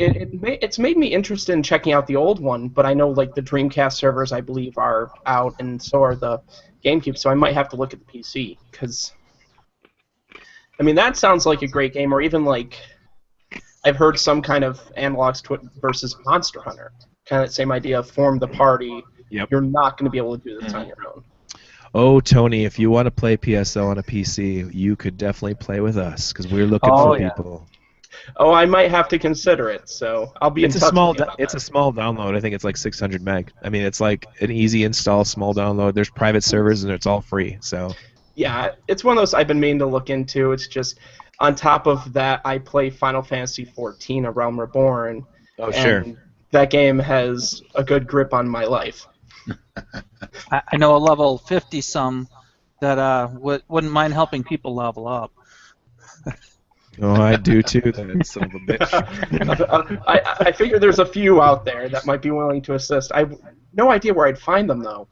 it's made me interested in checking out the old one. But I know the Dreamcast servers, I believe, are out, and so are the GameCube. So I might have to look at the PC, because that sounds like a great game. Or even I've heard some kind of Analogs versus Monster Hunter, kind of the same idea of form the party. Yep. You're not going to be able to do this on your own. Oh, Tony, if you want to play PSO on a PC, you could definitely play with us, because we're looking for people. Oh, I might have to consider it, so I'll be in touch with you about It's that. a small download. I think it's 600 meg. It's like an easy install, small download. There's private servers, and it's all free. So. Yeah, it's one of those I've been meaning to look into. It's just, on top of that, I play Final Fantasy XIV, A Realm Reborn. Oh, sure. And that game has a good grip on my life. I know a level 50-some that wouldn't mind helping people level up. Oh, I do too, that son of a bitch. I figure there's a few out there that might be willing to assist. I have no idea where I'd find them, though.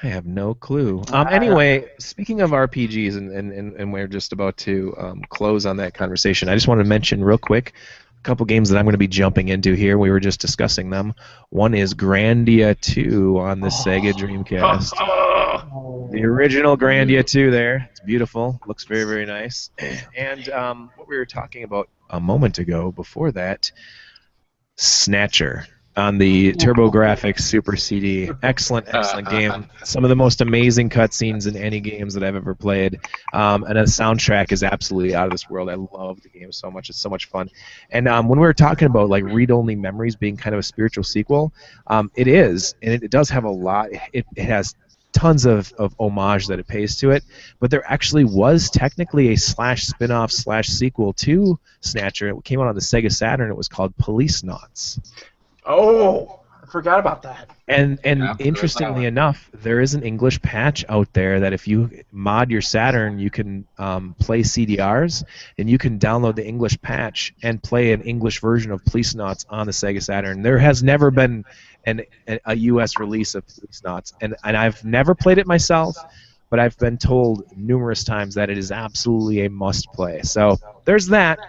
I have no clue. Anyway, speaking of RPGs, and we're just about to close on that conversation, I just want to mention real quick a couple games that I'm going to be jumping into here. We were just discussing them. One is Grandia 2 on the Sega Dreamcast. The original Grandia 2 there. It's beautiful. Looks very, very nice. And what we were talking about a moment ago before that, Snatcher on the TurboGrafx Super CD. Excellent, excellent game. Some of the most amazing cutscenes in any games that I've ever played. And the soundtrack is absolutely out of this world. I love the game so much. It's so much fun. And when we were talking about read-only memories being kind of a spiritual sequel, it is, and it does have a lot. It has tons of homage that it pays to it, but there actually was technically a spin-off sequel to Snatcher. It came out on the Sega Saturn. It was called Police Knots. Oh, I forgot about that. And interestingly enough, there is an English patch out there that if you mod your Saturn, you can play CDRs, and you can download the English patch and play an English version of Police Knots on the Sega Saturn. There has never been a U.S. release of Police Knots, and I've never played it myself, but I've been told numerous times that it is absolutely a must-play. So there's that.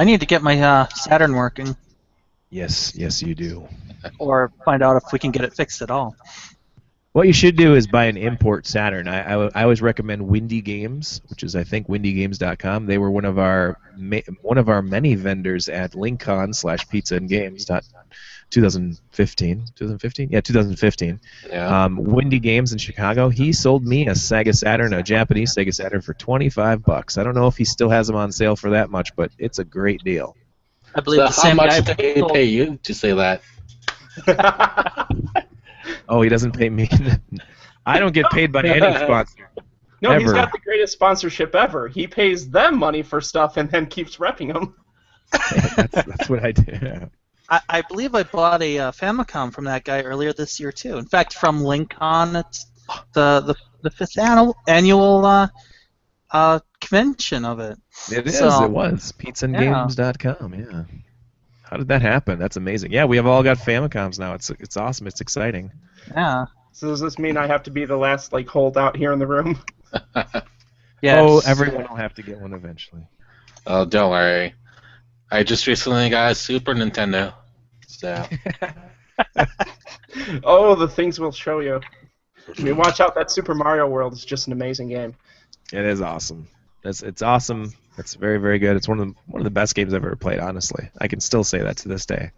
I need to get my Saturn working, Yes, you do. or find out if we can get it fixed at all. What you should do is buy an import Saturn. I always recommend Windy Games, which is I think windygames.com. They were one of our many vendors at Lincoln/Pizza and Games. 2015. 2015? Yeah, 2015. Yeah. Windy Games in Chicago. He sold me a Sega Saturn, a Japanese Sega Saturn, for $25. I don't know if he still has them on sale for that much, but it's a great deal. I believe So the how same much guy did he pay you to say that? Oh, he doesn't pay me. I don't get paid by any sponsor. No, he's Ever. got the greatest sponsorship ever. He pays them money for stuff and then keeps repping them. That's what I do. I believe I bought a Famicom from that guy earlier this year too. In fact, from Lincoln, it's the fifth annual convention of it. It is. So, It was pizzaandgames.com. Yeah. How did that happen? That's amazing. Yeah, we have all got Famicoms now. It's awesome. It's exciting. Yeah. So does this mean I have to be the last holdout here in the room? Yes. Oh, everyone will have to get one eventually. Oh, don't worry. I just recently got a Super Nintendo. So Oh, the things we'll show you. Watch out. That Super Mario World is just an amazing game. It is awesome. It's awesome. It's very, very good. It's one of the best games I've ever played, honestly. I can still say that to this day.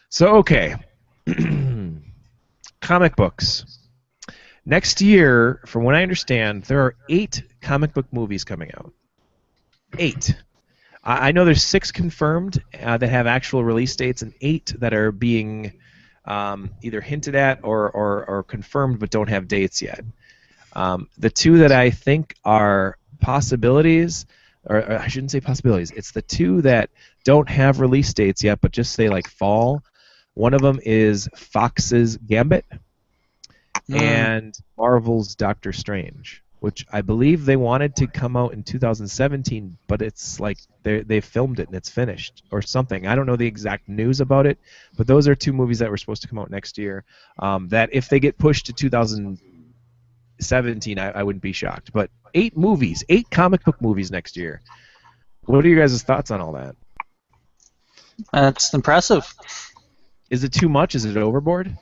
So, okay. Comic books. Next year, from what I understand, there are 8 comic book movies coming out. 8. I know there's 6 confirmed that have actual release dates, and 8 that are being either hinted at or confirmed but don't have dates yet. The two that I think are possibilities, or I shouldn't say possibilities, it's the two that don't have release dates yet but just say like fall. One of them is Fox's Gambit and Marvel's Doctor Strange, which I believe they wanted to come out in 2017, but it's like they filmed it and it's finished or something. I don't know the exact news about it, but those are two movies that were supposed to come out next year. That if they get pushed to 2017, I wouldn't be shocked. But 8 movies, 8 comic book movies next year. What are your guys' thoughts on all that? That's impressive. Is it too much? Is it overboard?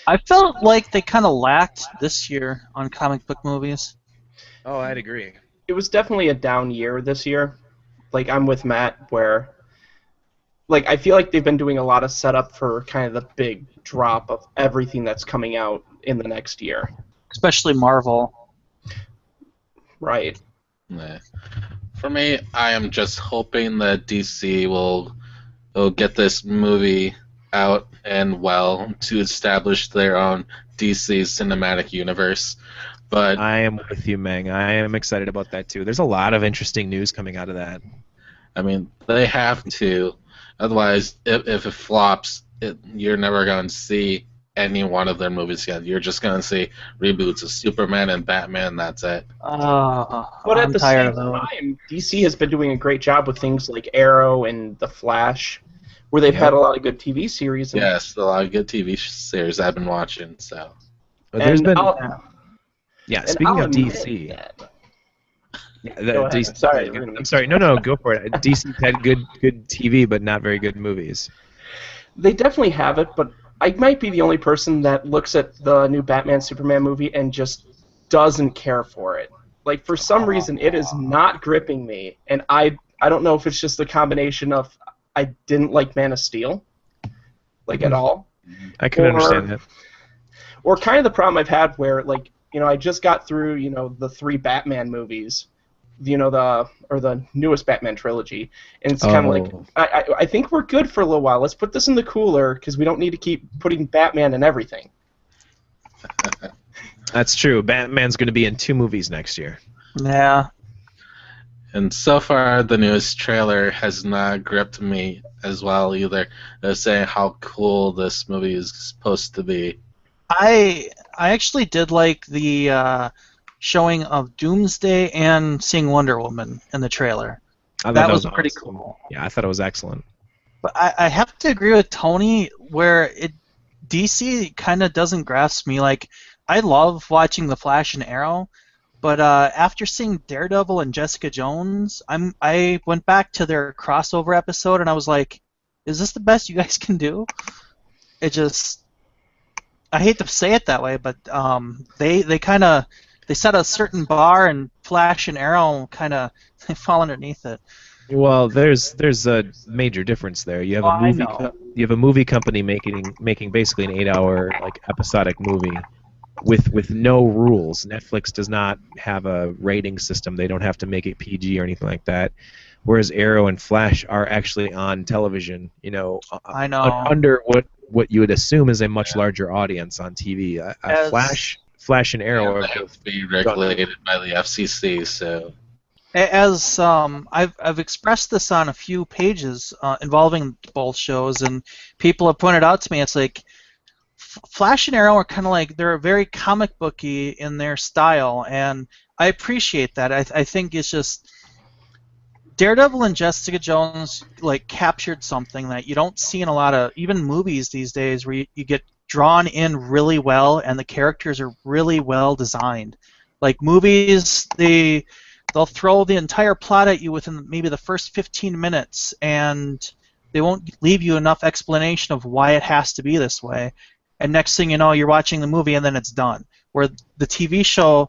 I felt like they kind of lacked this year on comic book movies. Oh, I'd agree. It was definitely a down year this year. Like, I'm with Matt, where, like, I feel like they've been doing a lot of setup for kind of the big drop of everything that's coming out in the next year. Especially Marvel. Right. Yeah. For me, I am just hoping that DC will get this movie out and well to establish their own DC cinematic universe. But I am with you, Meng. I am excited about that too. There's a lot of interesting news coming out of that. I mean, they have to. Otherwise, if it flops, you're never going to see any one of their movies again. You're just going to see reboots of Superman and Batman. That's it. But at I'm the tired same of those. time, DC has been doing a great job with things like Arrow and The Flash, where they've had a lot of good TV series. And, Yes, a lot of good TV series I've been watching. So, But there's and been and speaking I'll of admit DC. that- The ahead. DC Sorry, I'm sorry. No, go for it. DC's had good TV, but not very good movies. They definitely have it, but I might be the only person that looks at the new Batman Superman movie and just doesn't care for it. Like, for some reason, it is not gripping me, and I don't know if it's just a combination of I didn't like Man of Steel, like, at all. I can understand that. Or kind of the problem I've had where, like, I just got through, the 3 Batman movies, the newest Batman trilogy, and it's kind of like, I think we're good for a little while. Let's put this in the cooler because we don't need to keep putting Batman in everything. That's true. Batman's going to be in 2 movies next year. Yeah. and so far the newest trailer has not gripped me as well either. They're saying how cool this movie is supposed to be. I actually did like the showing of Doomsday and seeing Wonder Woman in the trailer. I thought That was pretty awesome. cool. Yeah, I thought it was excellent. But I have to agree with Tony where DC kind of doesn't grasp me. Like, I love watching The Flash and Arrow, but after seeing Daredevil and Jessica Jones, I went back to their crossover episode and I was like, is this the best you guys can do? It just, I hate to say it that way, but they kind of set a certain bar, and Flash and Arrow kind of fall underneath it. Well, there's a major difference there. You have a movie you have a movie company making basically an 8-hour like episodic movie with no rules. Netflix does not have a rating system. They don't have to make it PG or anything like that. Whereas Arrow and Flash are actually on television, I know. under what you would assume is a much larger audience on TV. Flash and Arrow They have to be regulated by the FCC, so. As I've expressed this on a few pages involving both shows, and people have pointed out to me, it's like Flash and Arrow are kind of like, they're very comic booky in their style, and I appreciate that. I think it's just Daredevil and Jessica Jones like captured something that you don't see in a lot of even movies these days, where you get drawn in really well and the characters are really well designed. Like movies, they'll throw the entire plot at you within maybe the first 15 minutes, and they won't leave you enough explanation of why it has to be this way. And next thing you know, you're watching the movie and then it's done. Where the TV show,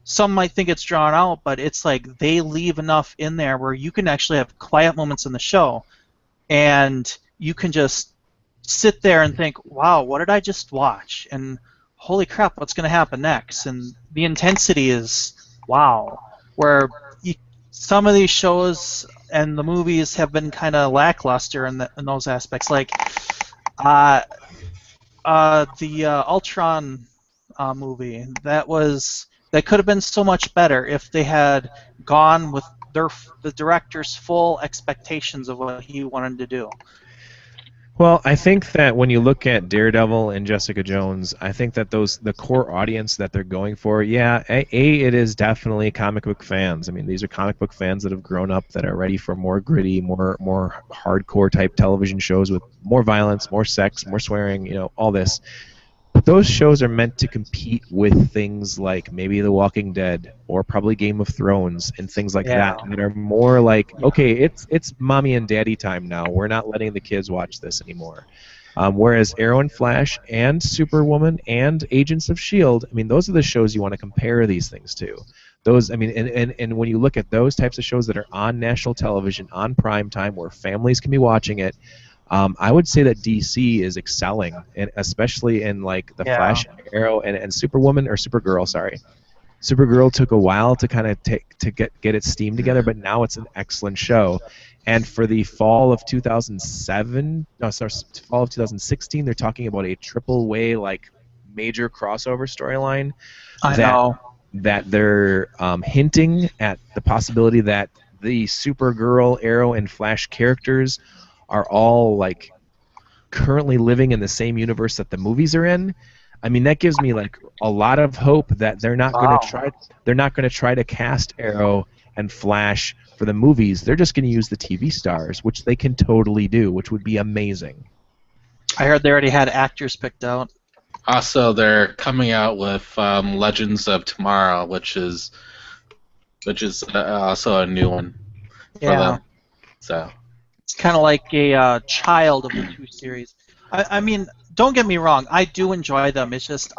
some might think it's drawn out, but it's like they leave enough in there where you can actually have quiet moments in the show, and you can just sit there and think, wow, what did I just watch? And holy crap, what's going to happen next? And the intensity is wow. Where some of these shows and the movies have been kind of lackluster in those aspects. Like the Ultron movie. That could have been so much better if they had gone with the director's full expectations of what he wanted to do. Well, I think that when you look at Daredevil and Jessica Jones, I think that the core audience that they're going for, yeah, it is definitely comic book fans. I mean, these are comic book fans that have grown up that are ready for more gritty, more hardcore type television shows with more violence, more sex, more swearing, all this. But those shows are meant to compete with things like maybe The Walking Dead or probably Game of Thrones and things like that are more like, okay, it's mommy and daddy time now. We're not letting the kids watch this anymore. Whereas Arrow and Flash and Superwoman and Agents of S.H.I.E.L.D., I mean, those are the shows you want to compare these things to. Those, I mean, and when you look at those types of shows that are on national television, on prime time, where families can be watching it, I would say that DC is excelling, and especially in like the Flash, Arrow, and Superwoman or Supergirl. Sorry, Supergirl took a while to kind of get its steam together, but now it's an excellent show. And for the fall of 2016, they're talking about a triple way like major crossover storyline. That they're hinting at the possibility that the Supergirl, Arrow, and Flash characters are all like currently living in the same universe that the movies are in. I mean, that gives me like a lot of hope that they're not going to try to cast Arrow and Flash for the movies. They're just going to use the TV stars, which they can totally do, which would be amazing. I heard they already had actors picked out. Also, they're coming out with Legends of Tomorrow, which is also a new one for them. So it's kind of like a child of the two series. I mean, don't get me wrong, I do enjoy them. It's just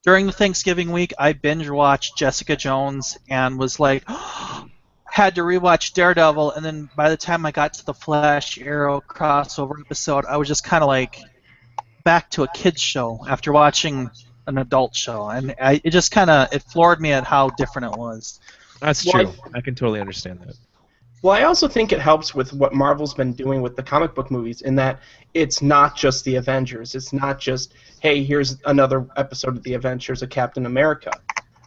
during the Thanksgiving week, I binge watched Jessica Jones and was like, had to rewatch Daredevil, and then by the time I got to the Flash Arrow crossover episode, I was just kind of like back to a kid's show after watching an adult show, and it just kind of floored me at how different it was. That's true. I can totally understand that. Well, I also think it helps with what Marvel's been doing with the comic book movies in that it's not just the Avengers. It's not just, hey, here's another episode of the Adventures of Captain America.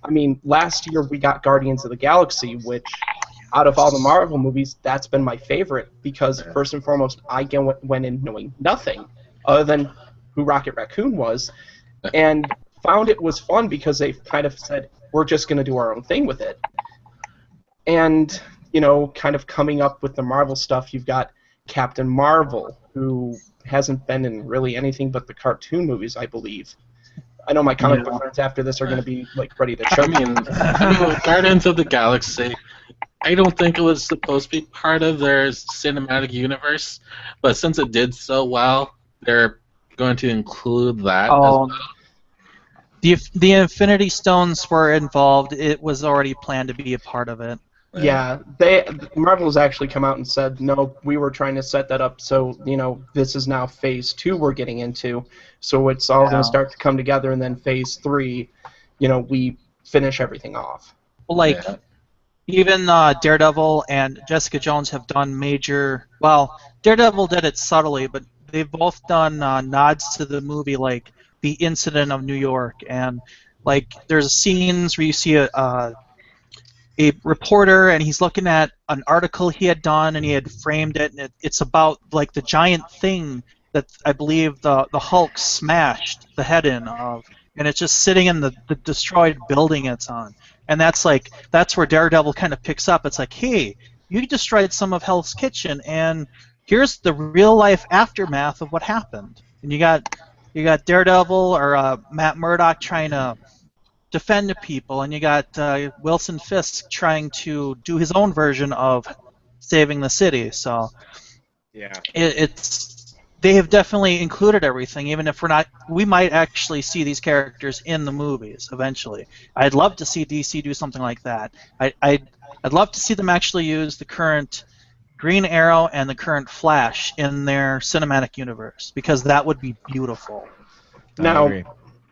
I mean, last year we got Guardians of the Galaxy, which, out of all the Marvel movies, that's been my favorite because, first and foremost, I went in knowing nothing other than who Rocket Raccoon was, and found it was fun because they kind of said, we're just going to do our own thing with it. And kind of coming up with the Marvel stuff, you've got Captain Marvel, who hasn't been in really anything but the cartoon movies, I believe. I know my comic book friends after this are going to be like ready to choke. I mean, Guardians of the Galaxy, I don't think it was supposed to be part of their cinematic universe, but since it did so well, they're going to include that as well. The Infinity Stones were involved. It was already planned to be a part of it. Yeah, Marvel's actually come out and said, no, we were trying to set that up so, this is now Phase 2 we're getting into, so it's all going to start to come together, and then Phase 3, we finish everything off. Well, even Daredevil and Jessica Jones have done major, well, Daredevil did it subtly, but they've both done nods to the movie, like The Incident of New York, and, there's scenes where you see a reporter, and he's looking at an article he had done, and he had framed it, and it's about the giant thing that I believe the Hulk smashed the head in of, and it's just sitting in the destroyed building it's on, and that's where Daredevil kind of picks up. It's like, hey, you destroyed some of Hell's Kitchen, and here's the real life aftermath of what happened. And you got Daredevil or Matt Murdock trying to defend the people, and you got Wilson Fisk trying to do his own version of saving the city. So yeah, they have definitely included everything, even if we might actually see these characters in the movies eventually. I'd love to see DC do something like that. I'd love to see them actually use the current Green Arrow and the current Flash in their cinematic universe, because that would be beautiful. Now,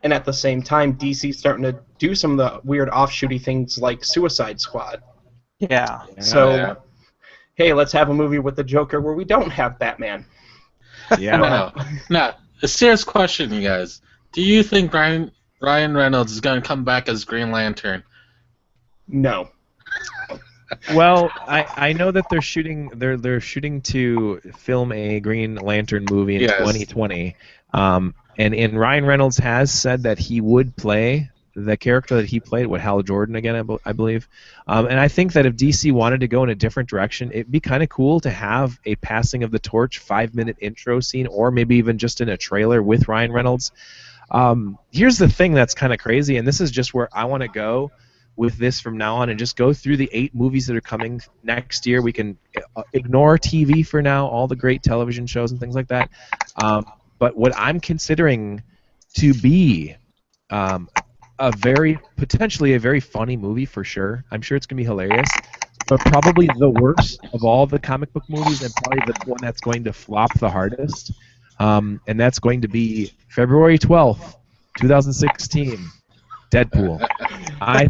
and at the same time, DC's starting to do some of the weird offshooty things like Suicide Squad. Yeah. So, hey, let's have a movie with the Joker where we don't have Batman. Yeah. No. a serious question, you guys. Do you think Ryan Reynolds is going to come back as Green Lantern? No. Well, I know that they're shooting to film a Green Lantern movie in Yes. 2020, and Ryan Reynolds has said that he would play the character that he played, Hal Jordan again, I believe, and I think that if DC wanted to go in a different direction, it'd be kind of cool to have a passing of the torch 5-minute intro scene, or maybe even just in a trailer with Ryan Reynolds. Here's the thing that's kind of crazy, and this is just where I want to go with this from now on, and just go through the 8 movies that are coming next year. We can ignore TV for now, all the great television shows and things like that. But what I'm considering to be potentially a very funny movie for sure. I'm sure it's going to be hilarious, but probably the worst of all the comic book movies, and probably the one that's going to flop the hardest. And that's going to be February 12th, 2016. Deadpool. I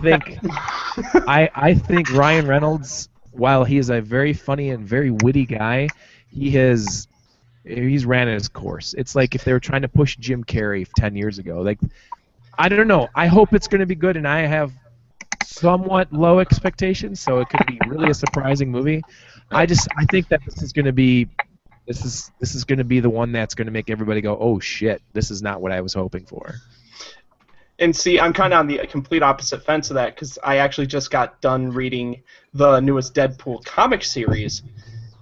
think Ryan Reynolds, while he is a very funny and very witty guy, he's ran his course. It's like if they were trying to push Jim Carrey 10 years ago. Like, I don't know. I hope it's going to be good, and I have somewhat low expectations, so it could be really a surprising movie. I think that this is going to be the one that's going to make everybody go, "Oh shit, this is not what I was hoping for." And see, I'm kind of on the complete opposite fence of that, because I actually just got done reading the newest Deadpool comic series,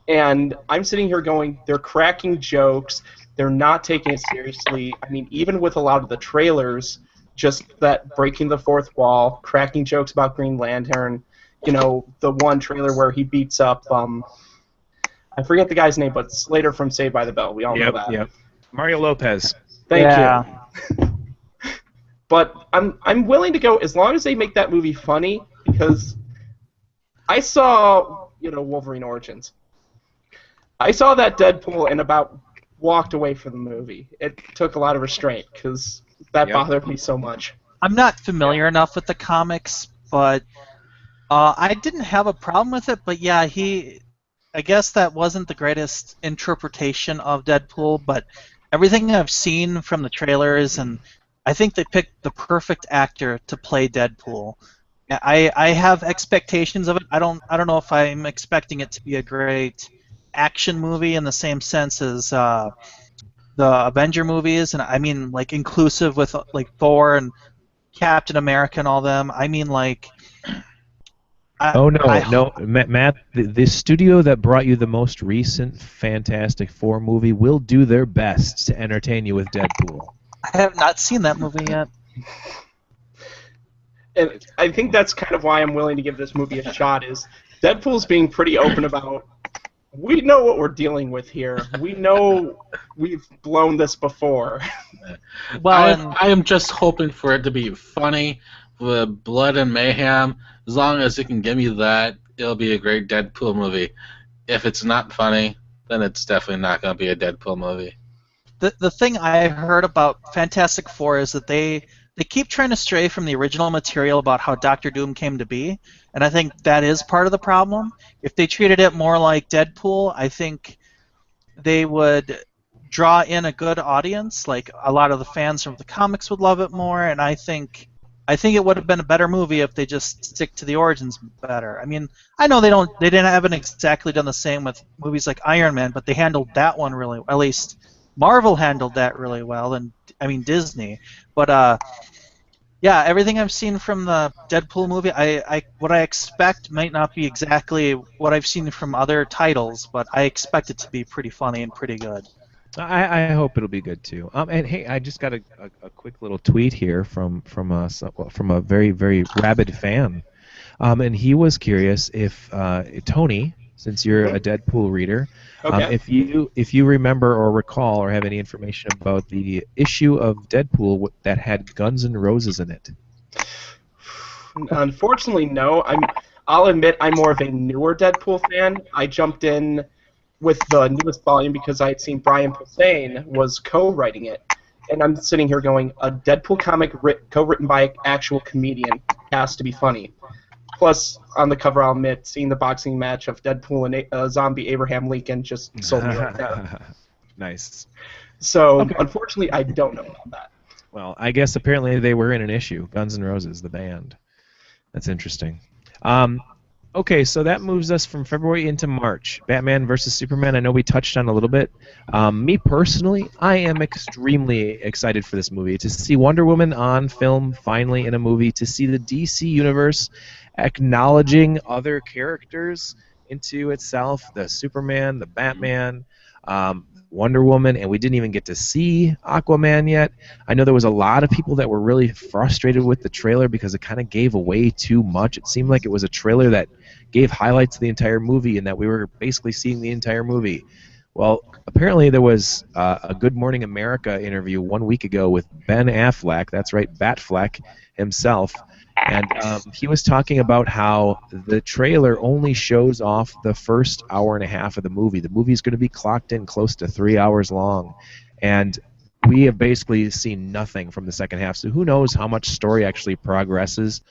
and I'm sitting here going, they're cracking jokes, they're not taking it seriously. I mean, even with a lot of the trailers, just that breaking the fourth wall, cracking jokes about Green Lantern, the one trailer where he beats up, I forget the guy's name, but Slater from Saved by the Bell. We all know that. Yep. Mario Lopez. Thank you. But I'm willing to go as long as they make that movie funny, because I saw Wolverine Origins. I saw that Deadpool and about walked away from the movie. It took a lot of restraint because that bothered me so much. I'm not familiar enough with the comics, but I didn't have a problem with it. But yeah, I guess that wasn't the greatest interpretation of Deadpool, but everything I've seen from the trailers, and I think they picked the perfect actor to play Deadpool. I have expectations of it. I don't know if I'm expecting it to be a great action movie in the same sense as the Avenger movies, and I mean like inclusive with like Thor and Captain America and all them. I mean like. No, Matt. The studio that brought you the most recent Fantastic Four movie will do their best to entertain you with Deadpool. I have not seen that movie yet. And I think that's kind of why I'm willing to give this movie a shot, is Deadpool's being pretty open about, we know what we're dealing with here. We know we've blown this before. Well, I am just hoping for it to be funny, with blood and mayhem. As long as it can give me that, it'll be a great Deadpool movie. If it's not funny, then it's definitely not going to be a Deadpool movie. The thing I heard about Fantastic Four is that they keep trying to stray from the original material about how Doctor Doom came to be, and I think that is part of the problem. If they treated it more like Deadpool, I think they would draw in a good audience. Like a lot of the fans from the comics would love it more, and I think it would have been a better movie if they just stick to the origins better. I mean, I know they haven't exactly done the same with movies like Iron Man, but they handled that one really, at least Marvel handled that really well, and I mean Disney. But yeah, everything I've seen from the Deadpool movie, what I expect might not be exactly what I've seen from other titles, but I expect it to be pretty funny and pretty good. I hope it'll be good too. And hey, I just got a quick little tweet here from a very, very rabid fan, and he was curious if Tony, since you're a Deadpool reader, okay. if you remember or recall or have any information about the issue of Deadpool that had Guns N' Roses in it. Unfortunately, no. I'll admit I'm more of a newer Deadpool fan. I jumped in with the newest volume because I had seen Brian Posehn was co-writing it, and I'm sitting here going, a Deadpool comic co-written by an actual comedian has to be funny. Plus, on the cover, I'll admit, seeing the boxing match of Deadpool and zombie Abraham Lincoln just sold me right now. Nice. So Okay. unfortunately, I don't know about that. Well, I guess apparently they were in an issue. Guns N' Roses, the band. That's interesting. Okay, so that moves us from February into March. Batman versus Superman. I know we touched on a little bit. Me personally, I am extremely excited for this movie. To see Wonder Woman on film, finally in a movie. To see the DC universe acknowledging other characters into itself. The Superman, the Batman, Wonder Woman, and we didn't even get to see Aquaman yet. I know there was a lot of people that were really frustrated with the trailer because it kind of gave away too much. It seemed like it was a trailer that gave highlights of the entire movie and that we were basically seeing the entire movie. Well, apparently there was a Good Morning America interview 1 week ago with Ben Affleck, that's right, Batfleck himself, and he was talking about how the trailer only shows off the first hour and a half of the movie. The movie's going to be clocked in close to 3 hours long, and we have basically seen nothing from the second half. So who knows how much story actually progresses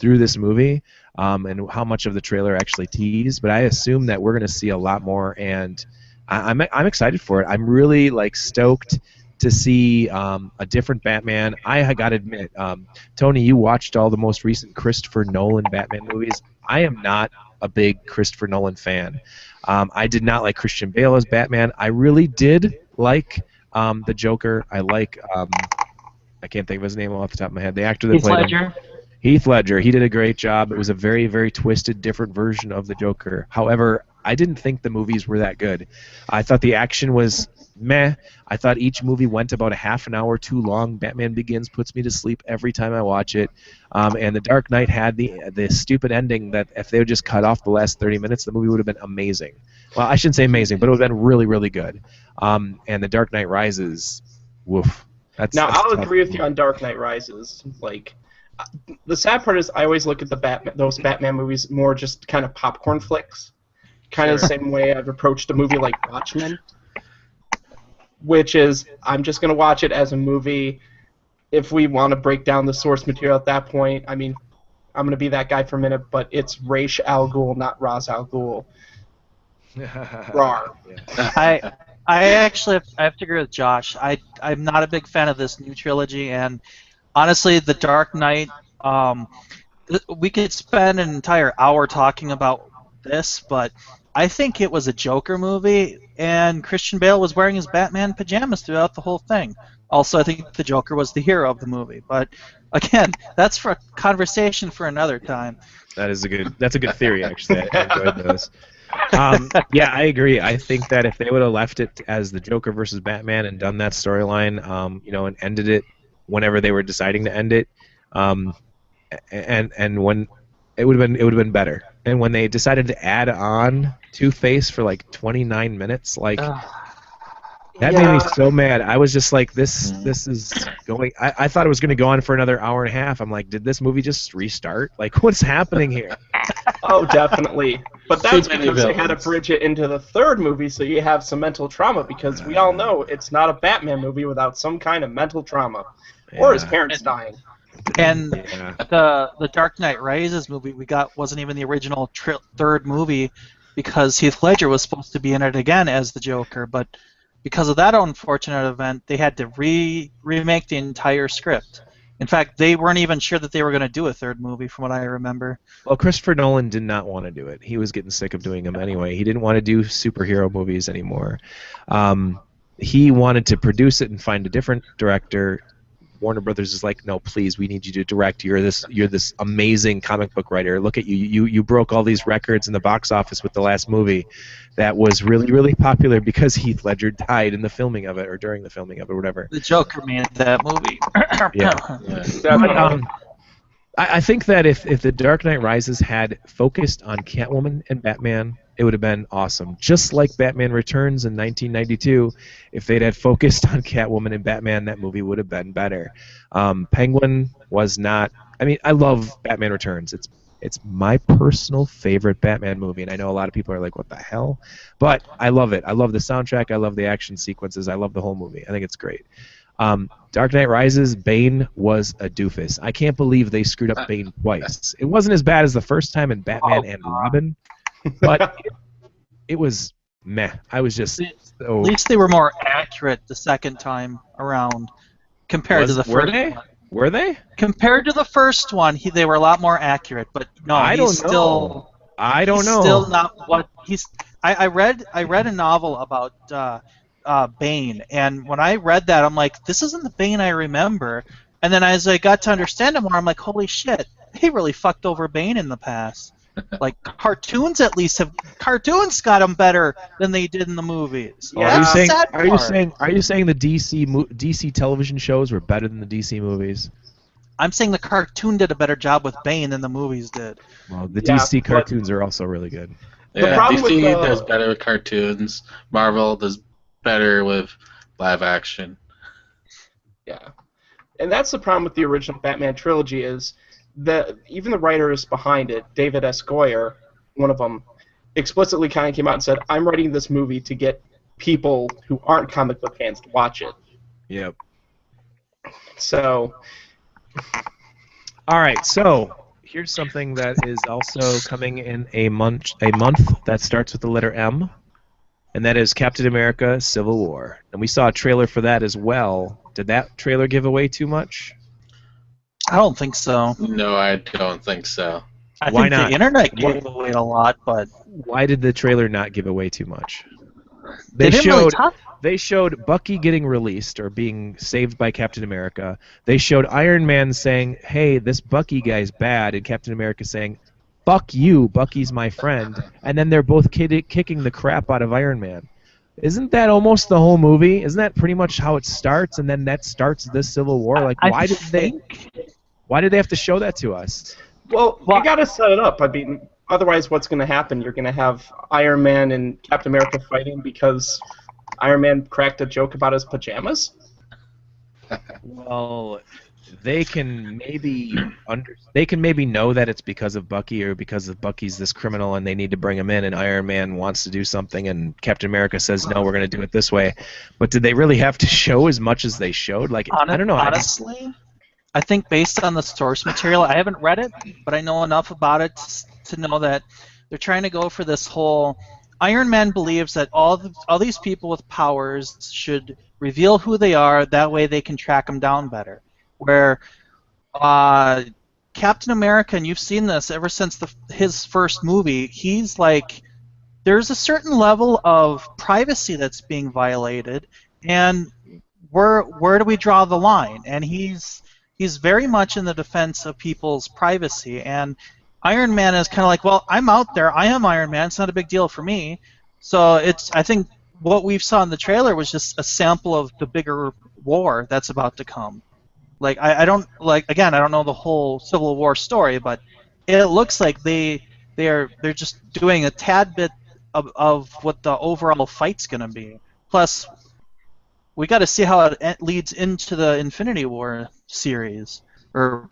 through this movie, and how much of the trailer actually teased. But I assume that we're going to see a lot more, and I'm excited for it. I'm really stoked to see a different Batman. I got to admit, Tony, you watched all the most recent Christopher Nolan Batman movies. I am not a big Christopher Nolan fan. I did not like Christian Bale as Batman. I really did like the Joker. I like I can't think of his name off the top of my head. The actor that Heath played Ledger. him. Heath Ledger. He did a great job. It was a very, very twisted, different version of the Joker. However, I didn't think the movies were that good. I thought the action was meh. I thought each movie went about a half an hour too long. Batman Begins puts me to sleep every time I watch it. And The Dark Knight had the stupid ending that if they would just cut off the last 30 minutes, the movie would have been amazing. Well, I shouldn't say amazing, but it would have been really, really good. And The Dark Knight Rises, woof. That's I'll tough. agree with you on Dark Knight Rises. The sad part is I always look at those Batman movies more just kind of popcorn flicks. Kind of the same way I've approached a movie like Watchmen, which is I'm just going to watch it as a movie. If we want to break down the source material at that point, I mean, I'm going to be that guy for a minute, but it's Ra's al Ghul, not Ra's al Ghul. Rawr. I actually have to agree with Josh. I'm not a big fan of this new trilogy, and honestly, The Dark Knight, we could spend an entire hour talking about this, but I think it was a Joker movie, and Christian Bale was wearing his Batman pajamas throughout the whole thing. Also, I think the Joker was the hero of the movie, but again, that's for a conversation for another time. That's a good theory, actually. I enjoyed those. Yeah, I agree. I think that if they would have left it as the Joker versus Batman and done that storyline, and ended it whenever they were deciding to end it, and when it would have been better. And when they decided to add on Two-Face for 29 minutes, that made me so mad. I was just like, this is going. I thought it was going to go on for another hour and a half. I'm like, did this movie just restart? What's happening here? Oh, definitely. But that's because they had to bridge it into the third movie, so you have some mental trauma, because we all know it's not a Batman movie without some kind of mental trauma. Or his parents dying. And the Dark Knight Rises movie we got wasn't even the original third movie, because Heath Ledger was supposed to be in it again as the Joker, but because of that unfortunate event, they had to remake the entire script. In fact, they weren't even sure that they were going to do a third movie, from what I remember. Well, Christopher Nolan did not want to do it. He was getting sick of doing them anyway. He didn't want to do superhero movies anymore. He wanted to produce it and find a different director. Warner Brothers is like, no, please, we need you to direct. You're this amazing comic book writer. Look at you. You broke all these records in the box office with the last movie that was really, really popular because Heath Ledger died in the filming of it, or during the filming of it, or whatever. The Joker made that movie. Yeah. I think that if The Dark Knight Rises had focused on Catwoman and Batman, it would have been awesome. Just like Batman Returns in 1992, if they'd had focused on Catwoman and Batman, that movie would have been better. Penguin was not. I mean, I love Batman Returns. It's my personal favorite Batman movie, and I know a lot of people are like, what the hell? But I love it. I love the soundtrack. I love the action sequences. I love the whole movie. I think it's great. Dark Knight Rises, Bane was a doofus. I can't believe they screwed up Bane twice. It wasn't as bad as the first time in Batman and Robin, but it was meh. I was just At so. least they were more accurate the second time around compared to the Were first they? one. Were they? Compared to the first one, they were a lot more accurate. But no, I he's don't know. still I don't he's know. still not what he's. I read a novel about Bane, and when I read that, I'm like, this isn't the Bane I remember. And then as I got to understand him more, I'm like, holy shit, he really fucked over Bane in the past. Like cartoons, at least cartoons got him better than they did in the movies. Oh, are you That's the saying? sad Are you part. saying? Are you saying the DC television shows were better than the DC movies? I'm saying the cartoon did a better job with Bane than the movies did. Well, the Yeah, DC but- cartoons are also really good. The Yeah, problem DC with, does better with cartoons. Marvel does better with live action. Yeah, and that's the problem with the original Batman trilogy is that even the writers behind it, David S. Goyer, one of them, explicitly kind of came out and said, "I'm writing this movie to get people who aren't comic book fans to watch it." Yep. So, All right, so here's something that is also coming in a month that starts with the letter M, and that is Captain America: Civil War. And we saw a trailer for that as well. Did that trailer give away too much? I don't think so. No, I don't think so. I Why think not? the internet gave away a lot, but Why did the trailer not give away too much? they didn't really talk. They showed Bucky getting released or being saved by Captain America. They showed Iron Man saying, "Hey, this Bucky guy's bad," and Captain America saying, "Fuck you, Bucky's my friend." And then they're both kicking the crap out of Iron Man. Isn't that almost the whole movie? Isn't that pretty much how it starts? And then that starts this Civil War. Like, why did they have to show that to us? well, you got to set it up. I mean, otherwise, what's going to happen? You're going to have Iron Man and Captain America fighting because Iron Man cracked a joke about his pajamas? Well, they can maybe know that it's because of Bucky or because of Bucky's this criminal and they need to bring him in and Iron Man wants to do something and Captain America says no, we're going to do it this way. But did they really have to show as much as they showed? Like, I don't know. Honestly, I think based on the source material, I haven't read it, but I know enough about it to know that they're trying to go for this whole Iron Man believes that all these people with powers should reveal who they are, that way they can track them down better. Where Captain America, and you've seen this ever since his first movie, he's like, there's a certain level of privacy that's being violated, and where do we draw the line? And he's very much in the defense of people's privacy, and Iron Man is kind of like, well, I'm out there, I am Iron Man, it's not a big deal for me. So I think what we saw in the trailer was just a sample of the bigger war that's about to come. Like I don't know the whole Civil War story, but it looks like they're just doing a tad bit of what the overall fight's gonna be. Plus, we got to see how it leads into the Infinity War series or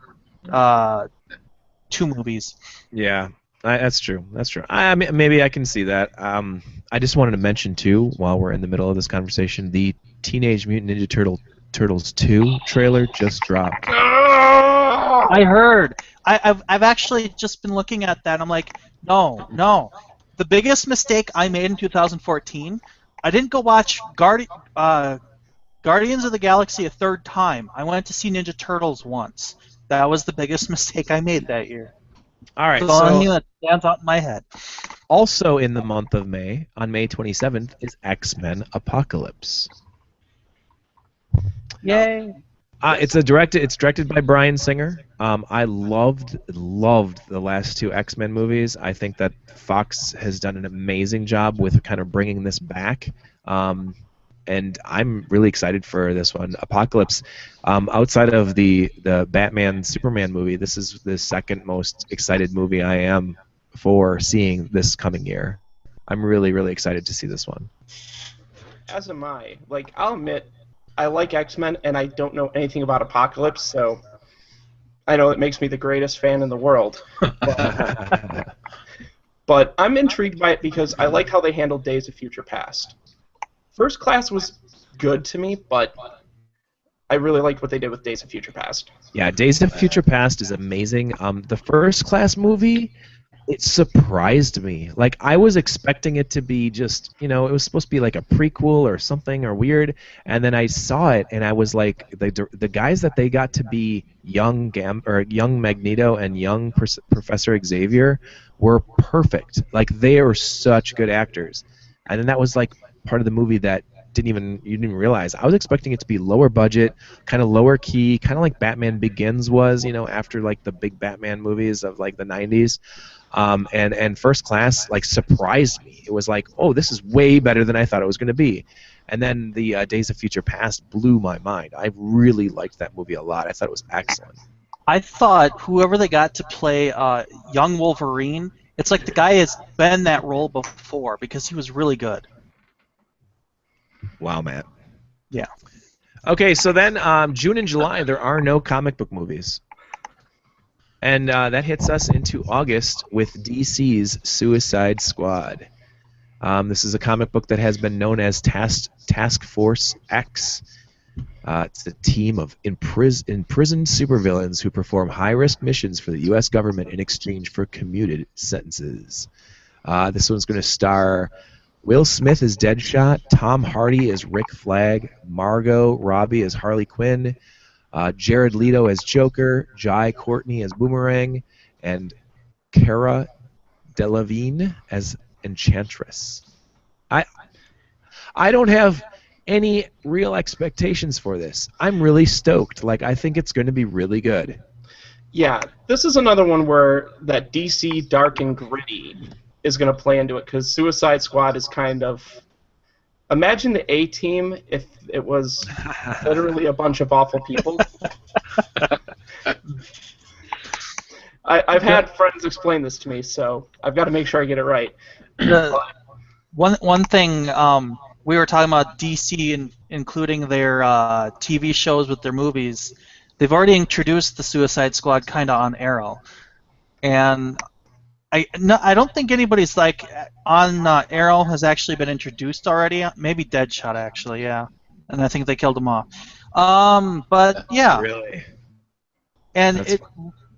2 movies. Yeah, that's true. That's true. Maybe I can see that. I just wanted to mention too, while we're in the middle of this conversation, the Teenage Mutant Ninja Turtles 2 trailer just dropped. I heard. I've actually just been looking at that. And I'm like, no. The biggest mistake I made in 2014, I didn't go watch Guardians of the Galaxy a third time. I went to see Ninja Turtles once. That was the biggest mistake I made that year. All right, So the only thing that stands out in my head. also in the month of May, on May 27th, is X-Men Apocalypse. Yay! It's directed by Bryan Singer. I loved the last 2 X-Men movies. I think that Fox has done an amazing job with kind of bringing this back. And I'm really excited for this one. Apocalypse, outside of the Batman Superman movie, this is the second most excited movie I am for seeing this coming year. I'm really, really excited to see this one. As am I. Like, I'll admit, I like X-Men, and I don't know anything about Apocalypse, so I know it makes me the greatest fan in the world. But I'm intrigued by it because I like how they handled Days of Future Past. First Class was good to me, but I really liked what they did with Days of Future Past. Yeah, Days of Future Past is amazing. The First Class movie, it surprised me. Like I was expecting it to be just, it was supposed to be like a prequel or something or weird, and then I saw it and I was like, the guys that they got to be young Magneto and young Professor Xavier were perfect. Like they are such good actors, and then that was like part of the movie that you didn't even realize. I was expecting it to be lower budget, kind of lower key, kind of like Batman Begins was, after like the big Batman movies of like the 90s. And First Class like surprised me. It was like, oh, this is way better than I thought it was going to be. And then the Days of Future Past blew my mind. I really liked that movie a lot. I thought it was excellent. I thought whoever they got to play young Wolverine, it's like the guy has been that role before because he was really good. Wow, Matt. Yeah. Okay, so then June and July, there are no comic book movies. And that hits us into August with DC's Suicide Squad. This is a comic book that has been known as Task Force X. It's a team of imprisoned supervillains who perform high-risk missions for the U.S. government in exchange for commuted sentences. This one's going to star Will Smith as Deadshot, Tom Hardy as Rick Flag, Margot Robbie as Harley Quinn, Jared Leto as Joker, Jai Courtney as Boomerang, and Cara Delevingne as Enchantress. I don't have any real expectations for this. I'm really stoked. Like, I think it's going to be really good. Yeah, this is another one where that DC dark and gritty is going to play into it, because Suicide Squad is kind of... Imagine the A-Team if it was literally a bunch of awful people. I've had friends explain this to me, so I've got to make sure I get it right. One thing we were talking about DC including their TV shows with their movies. They've already introduced the Suicide Squad kind of on Arrow, and I don't think anybody's like on Arrow has actually been introduced already. Maybe Deadshot actually, yeah, and I think they killed him off. But yeah, Really. And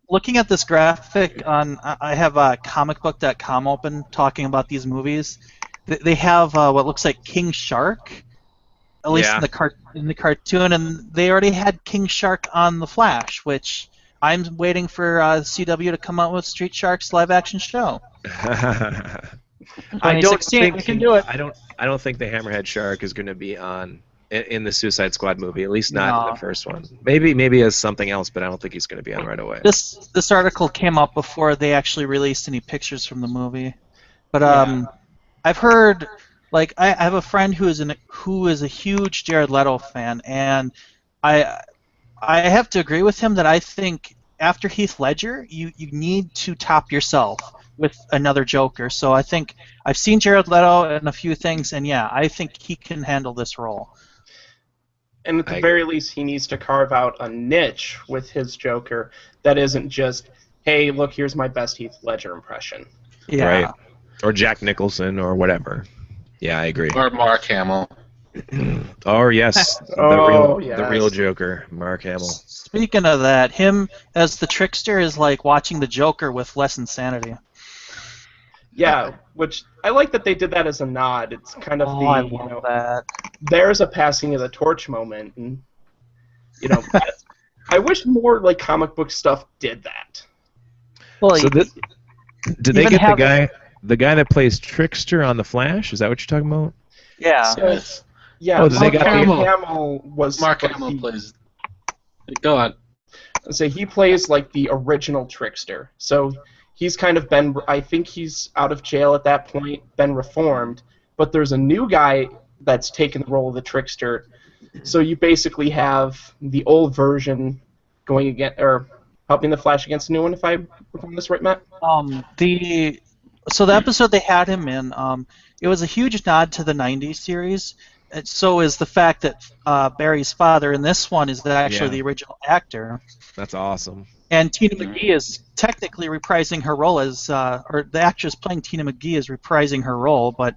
looking at this graphic on, I have comicbook.com open talking about these movies. They have what looks like King Shark, at least in the cartoon, and they already had King Shark on The Flash, which I'm waiting for CW to come out with Street Shark's live-action show. I don't think we can do it. I don't think the Hammerhead Shark is going to be in the Suicide Squad movie, at least not in the first one. Maybe as something else, but I don't think he's going to be on right away. This article came up before they actually released any pictures from the movie, but I've heard, like, I have a friend who is a huge Jared Leto fan, and I have to agree with him that I think after Heath Ledger, you need to top yourself with another Joker. So I think I've seen Jared Leto in a few things, and yeah, I think he can handle this role. And at the very least, he needs to carve out a niche with his Joker that isn't just, hey, look, here's my best Heath Ledger impression. Yeah. Right. Or Jack Nicholson or whatever. Yeah, I agree. Or Mark Hamill. Oh, yes. The real Joker, Mark Hamill. Speaking of that, him as the trickster is like watching the Joker with less insanity. Yeah, which I like that they did that as a nod. It's kind of I love that. There's a passing of the torch moment, and I wish more like comic book stuff did that. Well, so did they get the guy that plays Trickster on The Flash? Is that what you're talking about? Yeah. So, yeah. Oh, Mark Hamill was. Mark Hamill plays. Go on. So he plays like the original Trickster. So he's kind of been. I think he's out of jail at that point, been reformed. But there's a new guy that's taken the role of the Trickster. So you basically have the old version going against, or helping the Flash against the new one. If I recall this right, Matt. So the episode they had him in, it was a huge nod to the '90s series. So is the fact that Barry's father in this one is actually the original actor. That's awesome. And Tina McGee is technically reprising her role as, or the actress playing Tina McGee is reprising her role, but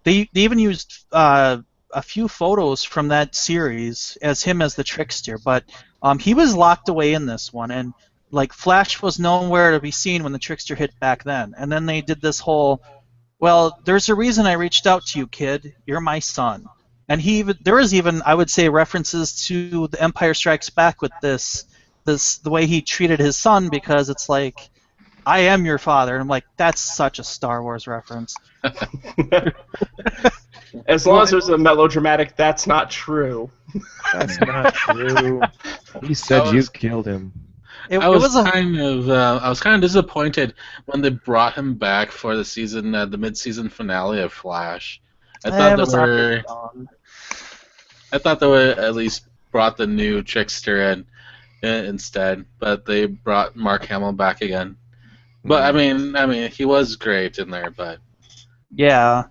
they even used a few photos from that series as him as the Trickster, but he was locked away in this one, and like Flash was nowhere to be seen when the Trickster hit back then. And then they did this whole, well, there's a reason I reached out to you, kid. You're my son. And there was even, I would say, references to The Empire Strikes Back with the way he treated his son, because it's like, I am your father. And I'm like, that's such a Star Wars reference. As long as there's a melodramatic, that's not true. That's not true. He said you killed him. I was kind of disappointed when they brought him back for the mid-season finale of Flash. I thought they would at least brought the new Trickster in instead, but they brought Mark Hamill back again. But I mean, he was great in there, but yeah,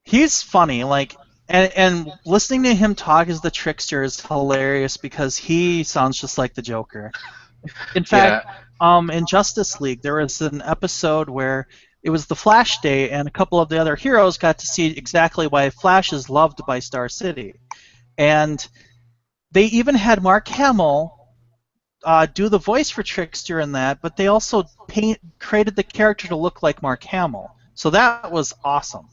he's funny, like. And listening to him talk as the Trickster is hilarious because he sounds just like the Joker. In fact, in Justice League, there was an episode where it was the Flash Day, and a couple of the other heroes got to see exactly why Flash is loved by Star City. And they even had Mark Hamill do the voice for Trickster in that, but they also created the character to look like Mark Hamill. So that was awesome.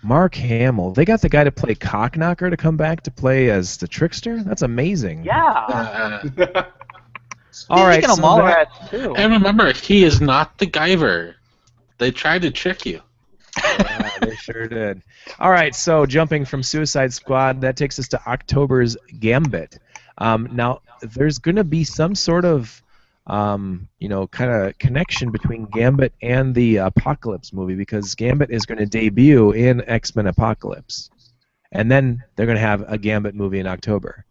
Mark Hamill. They got the guy to play Cockknocker to come back to play as the Trickster? That's amazing. Yeah. All right. Speaking of Mallrats, too. And remember, he is not the Guyver. They tried to trick you. Yeah, they sure did. All right, so jumping from Suicide Squad, that takes us to October's Gambit. Now, there's going to be some sort of kind of connection between Gambit and the Apocalypse movie, because Gambit is going to debut in X-Men Apocalypse, and then they're going to have a Gambit movie in October.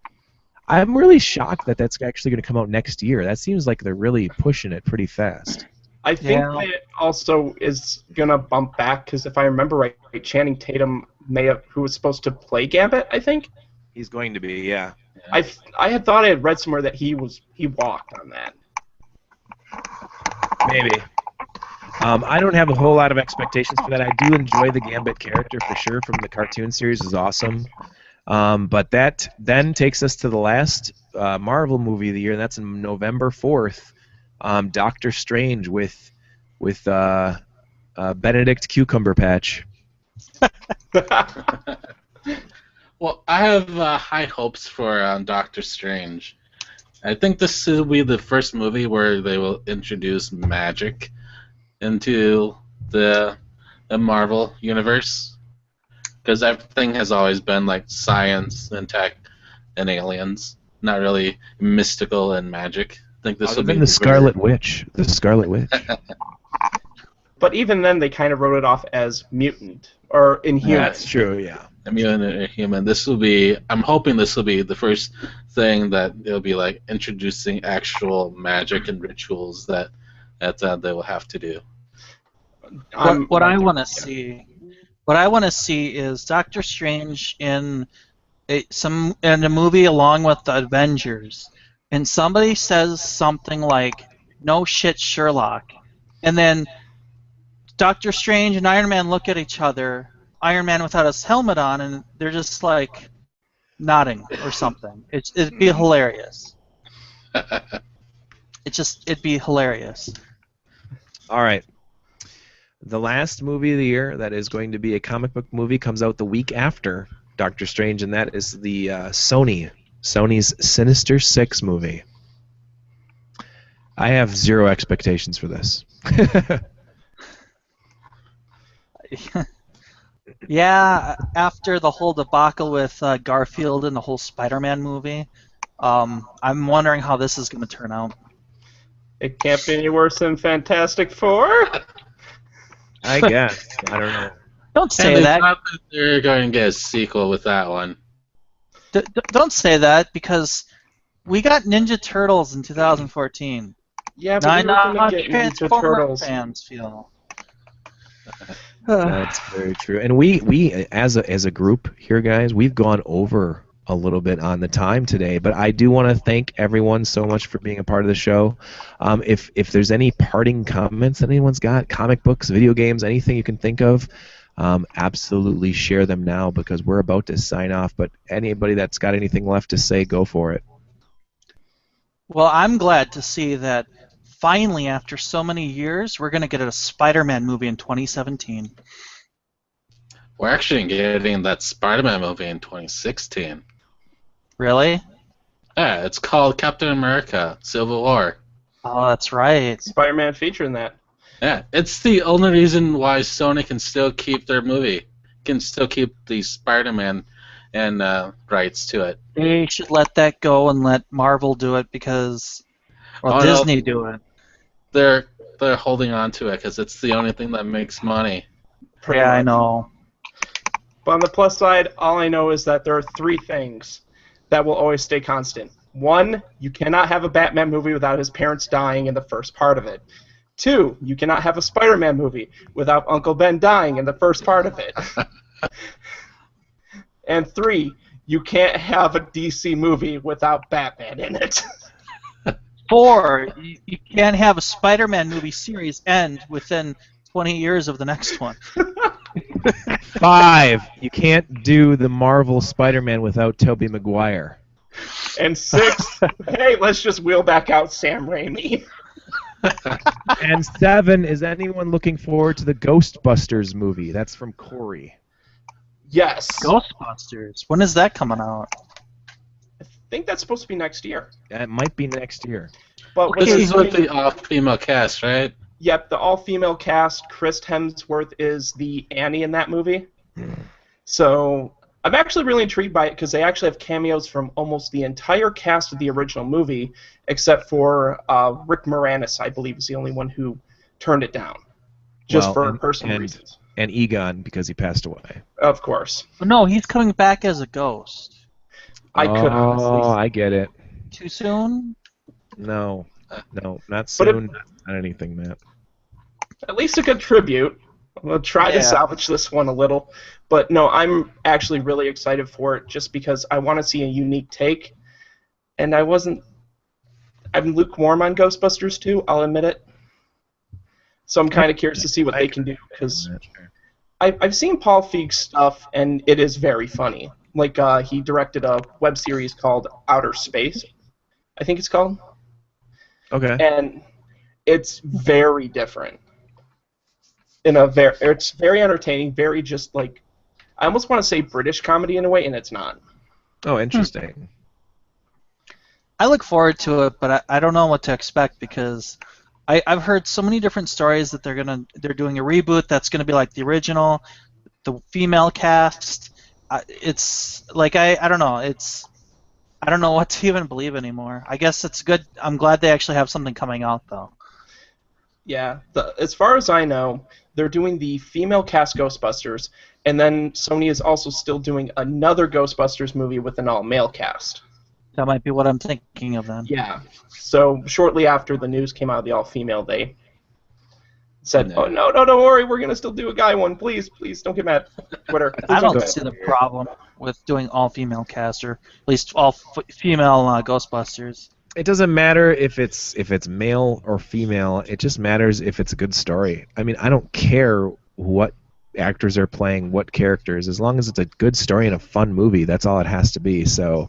I'm really shocked that that's actually going to come out next year. That seems like they're really pushing it pretty fast. I think that also is going to bump back, because if I remember right, Channing Tatum who was supposed to play Gambit, I think? He's going to be, yeah. I had thought I had read somewhere that he walked on that. Maybe. I don't have a whole lot of expectations for that. I do enjoy the Gambit character for sure from the cartoon series. Is awesome. But that then takes us to the last Marvel movie of the year, and that's on November 4th. Doctor Strange with Benedict Cucumberpatch. Well, I have high hopes for Doctor Strange. I think this will be the first movie where they will introduce magic into the Marvel universe, because everything has always been like science and tech and aliens, not really mystical and magic. I think this will be the Scarlet Witch. The Scarlet Witch. But even then, they kind of wrote it off as mutant or inhuman. That's true, yeah. Mutant or human. I'm hoping this will be the first thing that it'll be like introducing actual magic and rituals that they will have to do. What I want to see is Doctor Strange in a movie along with the Avengers, and somebody says something like, "No shit, Sherlock," and then Doctor Strange and Iron Man look at each other. Iron Man without his helmet on, and they're just like nodding or something. It'd be hilarious. It'd be hilarious. All right. The last movie of the year that is going to be a comic book movie comes out the week after Doctor Strange, and that is the Sony's Sinister Six movie. I have zero expectations for this. Yeah, after the whole debacle with Garfield and the whole Spider-Man movie, I'm wondering how this is going to turn out. It can't be any worse than Fantastic Four. I guess. I don't know. Don't say that. Not that they're going to get a sequel with that one. Don't say that, because we got Ninja Turtles in 2014. Yeah, but I we know were how going to get Ninja Transformer Turtles. fans feel. That's very true. And we as a group here, guys, we've gone over a little bit on the time today, but I do want to thank everyone so much for being a part of the show. If there's any parting comments that anyone's got, comic books, video games, anything you can think of, absolutely share them now, because we're about to sign off. But anybody that's got anything left to say, go for it. Well, I'm glad to see that finally, after so many years, we're going to get a Spider-Man movie in 2017. We're actually getting that Spider-Man movie in 2016. Really? Yeah, it's called Captain America: Civil War. Oh, that's right. Spider-Man featuring that. Yeah, it's the only reason why Sony can still keep their movie, can still keep the Spider-Man and rights to it. They should let that go and let Marvel do it because, well, Oh, no. Disney do it. They're holding on to it because it's the only thing that makes money. Pretty Yeah, I much. know. But on the plus side, all I know is that there are three things that will always stay constant. One, you cannot have a Batman movie without his parents dying in the first part of it. Two, you cannot have a Spider-Man movie without Uncle Ben dying in the first part of it. And three, you can't have a DC movie without Batman in it. 4, you can't have a Spider-Man movie series end within 20 years of the next one. 5, you can't do the Marvel Spider-Man without Tobey Maguire. And 6, hey, let's just wheel back out Sam Raimi. And 7, is anyone looking forward to the Ghostbusters movie? That's from Corey. Yes. Ghostbusters. When is that coming out? I think that's supposed to be next year. It might be next year. But This what's is with the all-female cast, right? Yep, the all-female cast. Chris Hemsworth is the Annie in that movie. So I'm actually really intrigued by it because they actually have cameos from almost the entire cast of the original movie, except for Rick Moranis, I believe, is the only one who turned it down, just for personal reasons. And Egon, because he passed away. Of course. No, he's coming back as a ghost. I could honestly. Oh, I get it. Too soon? No, not soon. Not anything, Matt. At least a good tribute. We'll try to salvage this one a little. But no, I'm actually really excited for it just because I want to see a unique take. And I'm lukewarm on Ghostbusters 2, I'll admit it. So I'm kind of curious to see what they can do because I've seen Paul Feig's stuff and it is very funny. Like he directed a web series called Outer Space, I think it's called. Okay. And it's very different. It's very entertaining, very just like I almost want to say British comedy in a way, and it's not. Oh, interesting. I look forward to it, but I don't know what to expect because I've heard so many different stories that they're doing a reboot that's gonna be like the original, the female cast. It's like I don't know. I don't know what to even believe anymore. I guess it's good. I'm glad they actually have something coming out though. Yeah, as far as I know, they're doing the female cast Ghostbusters, and then Sony is also still doing another Ghostbusters movie with an all-male cast. That might be what I'm thinking of then. Yeah. So shortly after the news came out of the all-female, they said, "Oh no, don't worry, we're gonna still do a guy one. Please, don't get mad." Twitter. I don't see the problem with doing all-female cast or at least all-female Ghostbusters. It doesn't matter if it's male or female. It just matters if it's a good story. I mean, I don't care what actors are playing what characters, as long as it's a good story and a fun movie. That's all it has to be. So,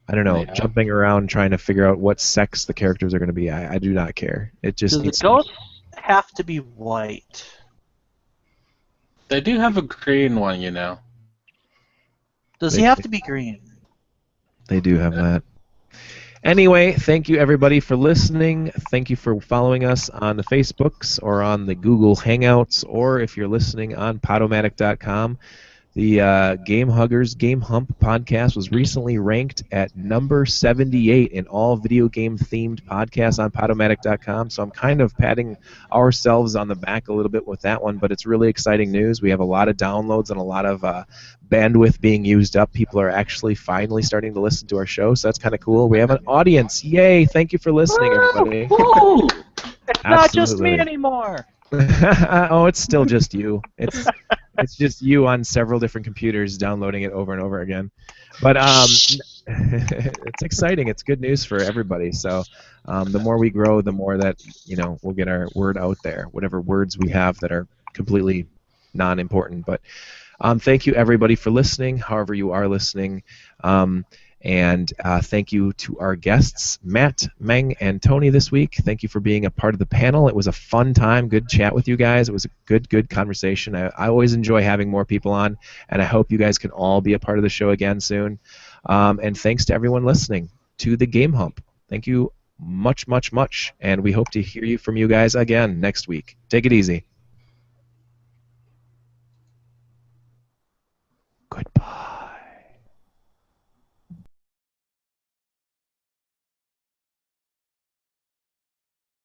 I don't know, jumping around trying to figure out what sex the characters are going to be. I do not care. It just Does the ghost have to be white? They do have a green one, you know. Does he have to be green? They do have that. Anyway, thank you everybody for listening. Thank you for following us on the Facebooks or on the Google Hangouts, or if you're listening on Podomatic.com. The Gamehuggers Game Hump podcast was recently ranked at number 78 in all video game themed podcasts on Podomatic.com. So I'm kind of patting ourselves on the back a little bit with that one, but it's really exciting news. We have a lot of downloads and a lot of bandwidth being used up. People are actually finally starting to listen to our show, so that's kind of cool. We have an audience. Yay! Thank you for listening, everybody. It's not just me anymore. Oh, it's still just you. It's just you on several different computers downloading it over and over again. But it's exciting. It's good news for everybody. So the more we grow, the more that we'll get our word out there. Whatever words we have that are completely non-important. But thank you everybody for listening. However you are listening. And thank you to our guests, Matt, Meng, and Tony this week. Thank you for being a part of the panel. It was a fun time, good chat with you guys. It was a good conversation. I always enjoy having more people on, and I hope you guys can all be a part of the show again soon. And thanks to everyone listening to the Game Hump. Thank you much, and we hope to hear from you guys again next week. Take it easy. Goodbye.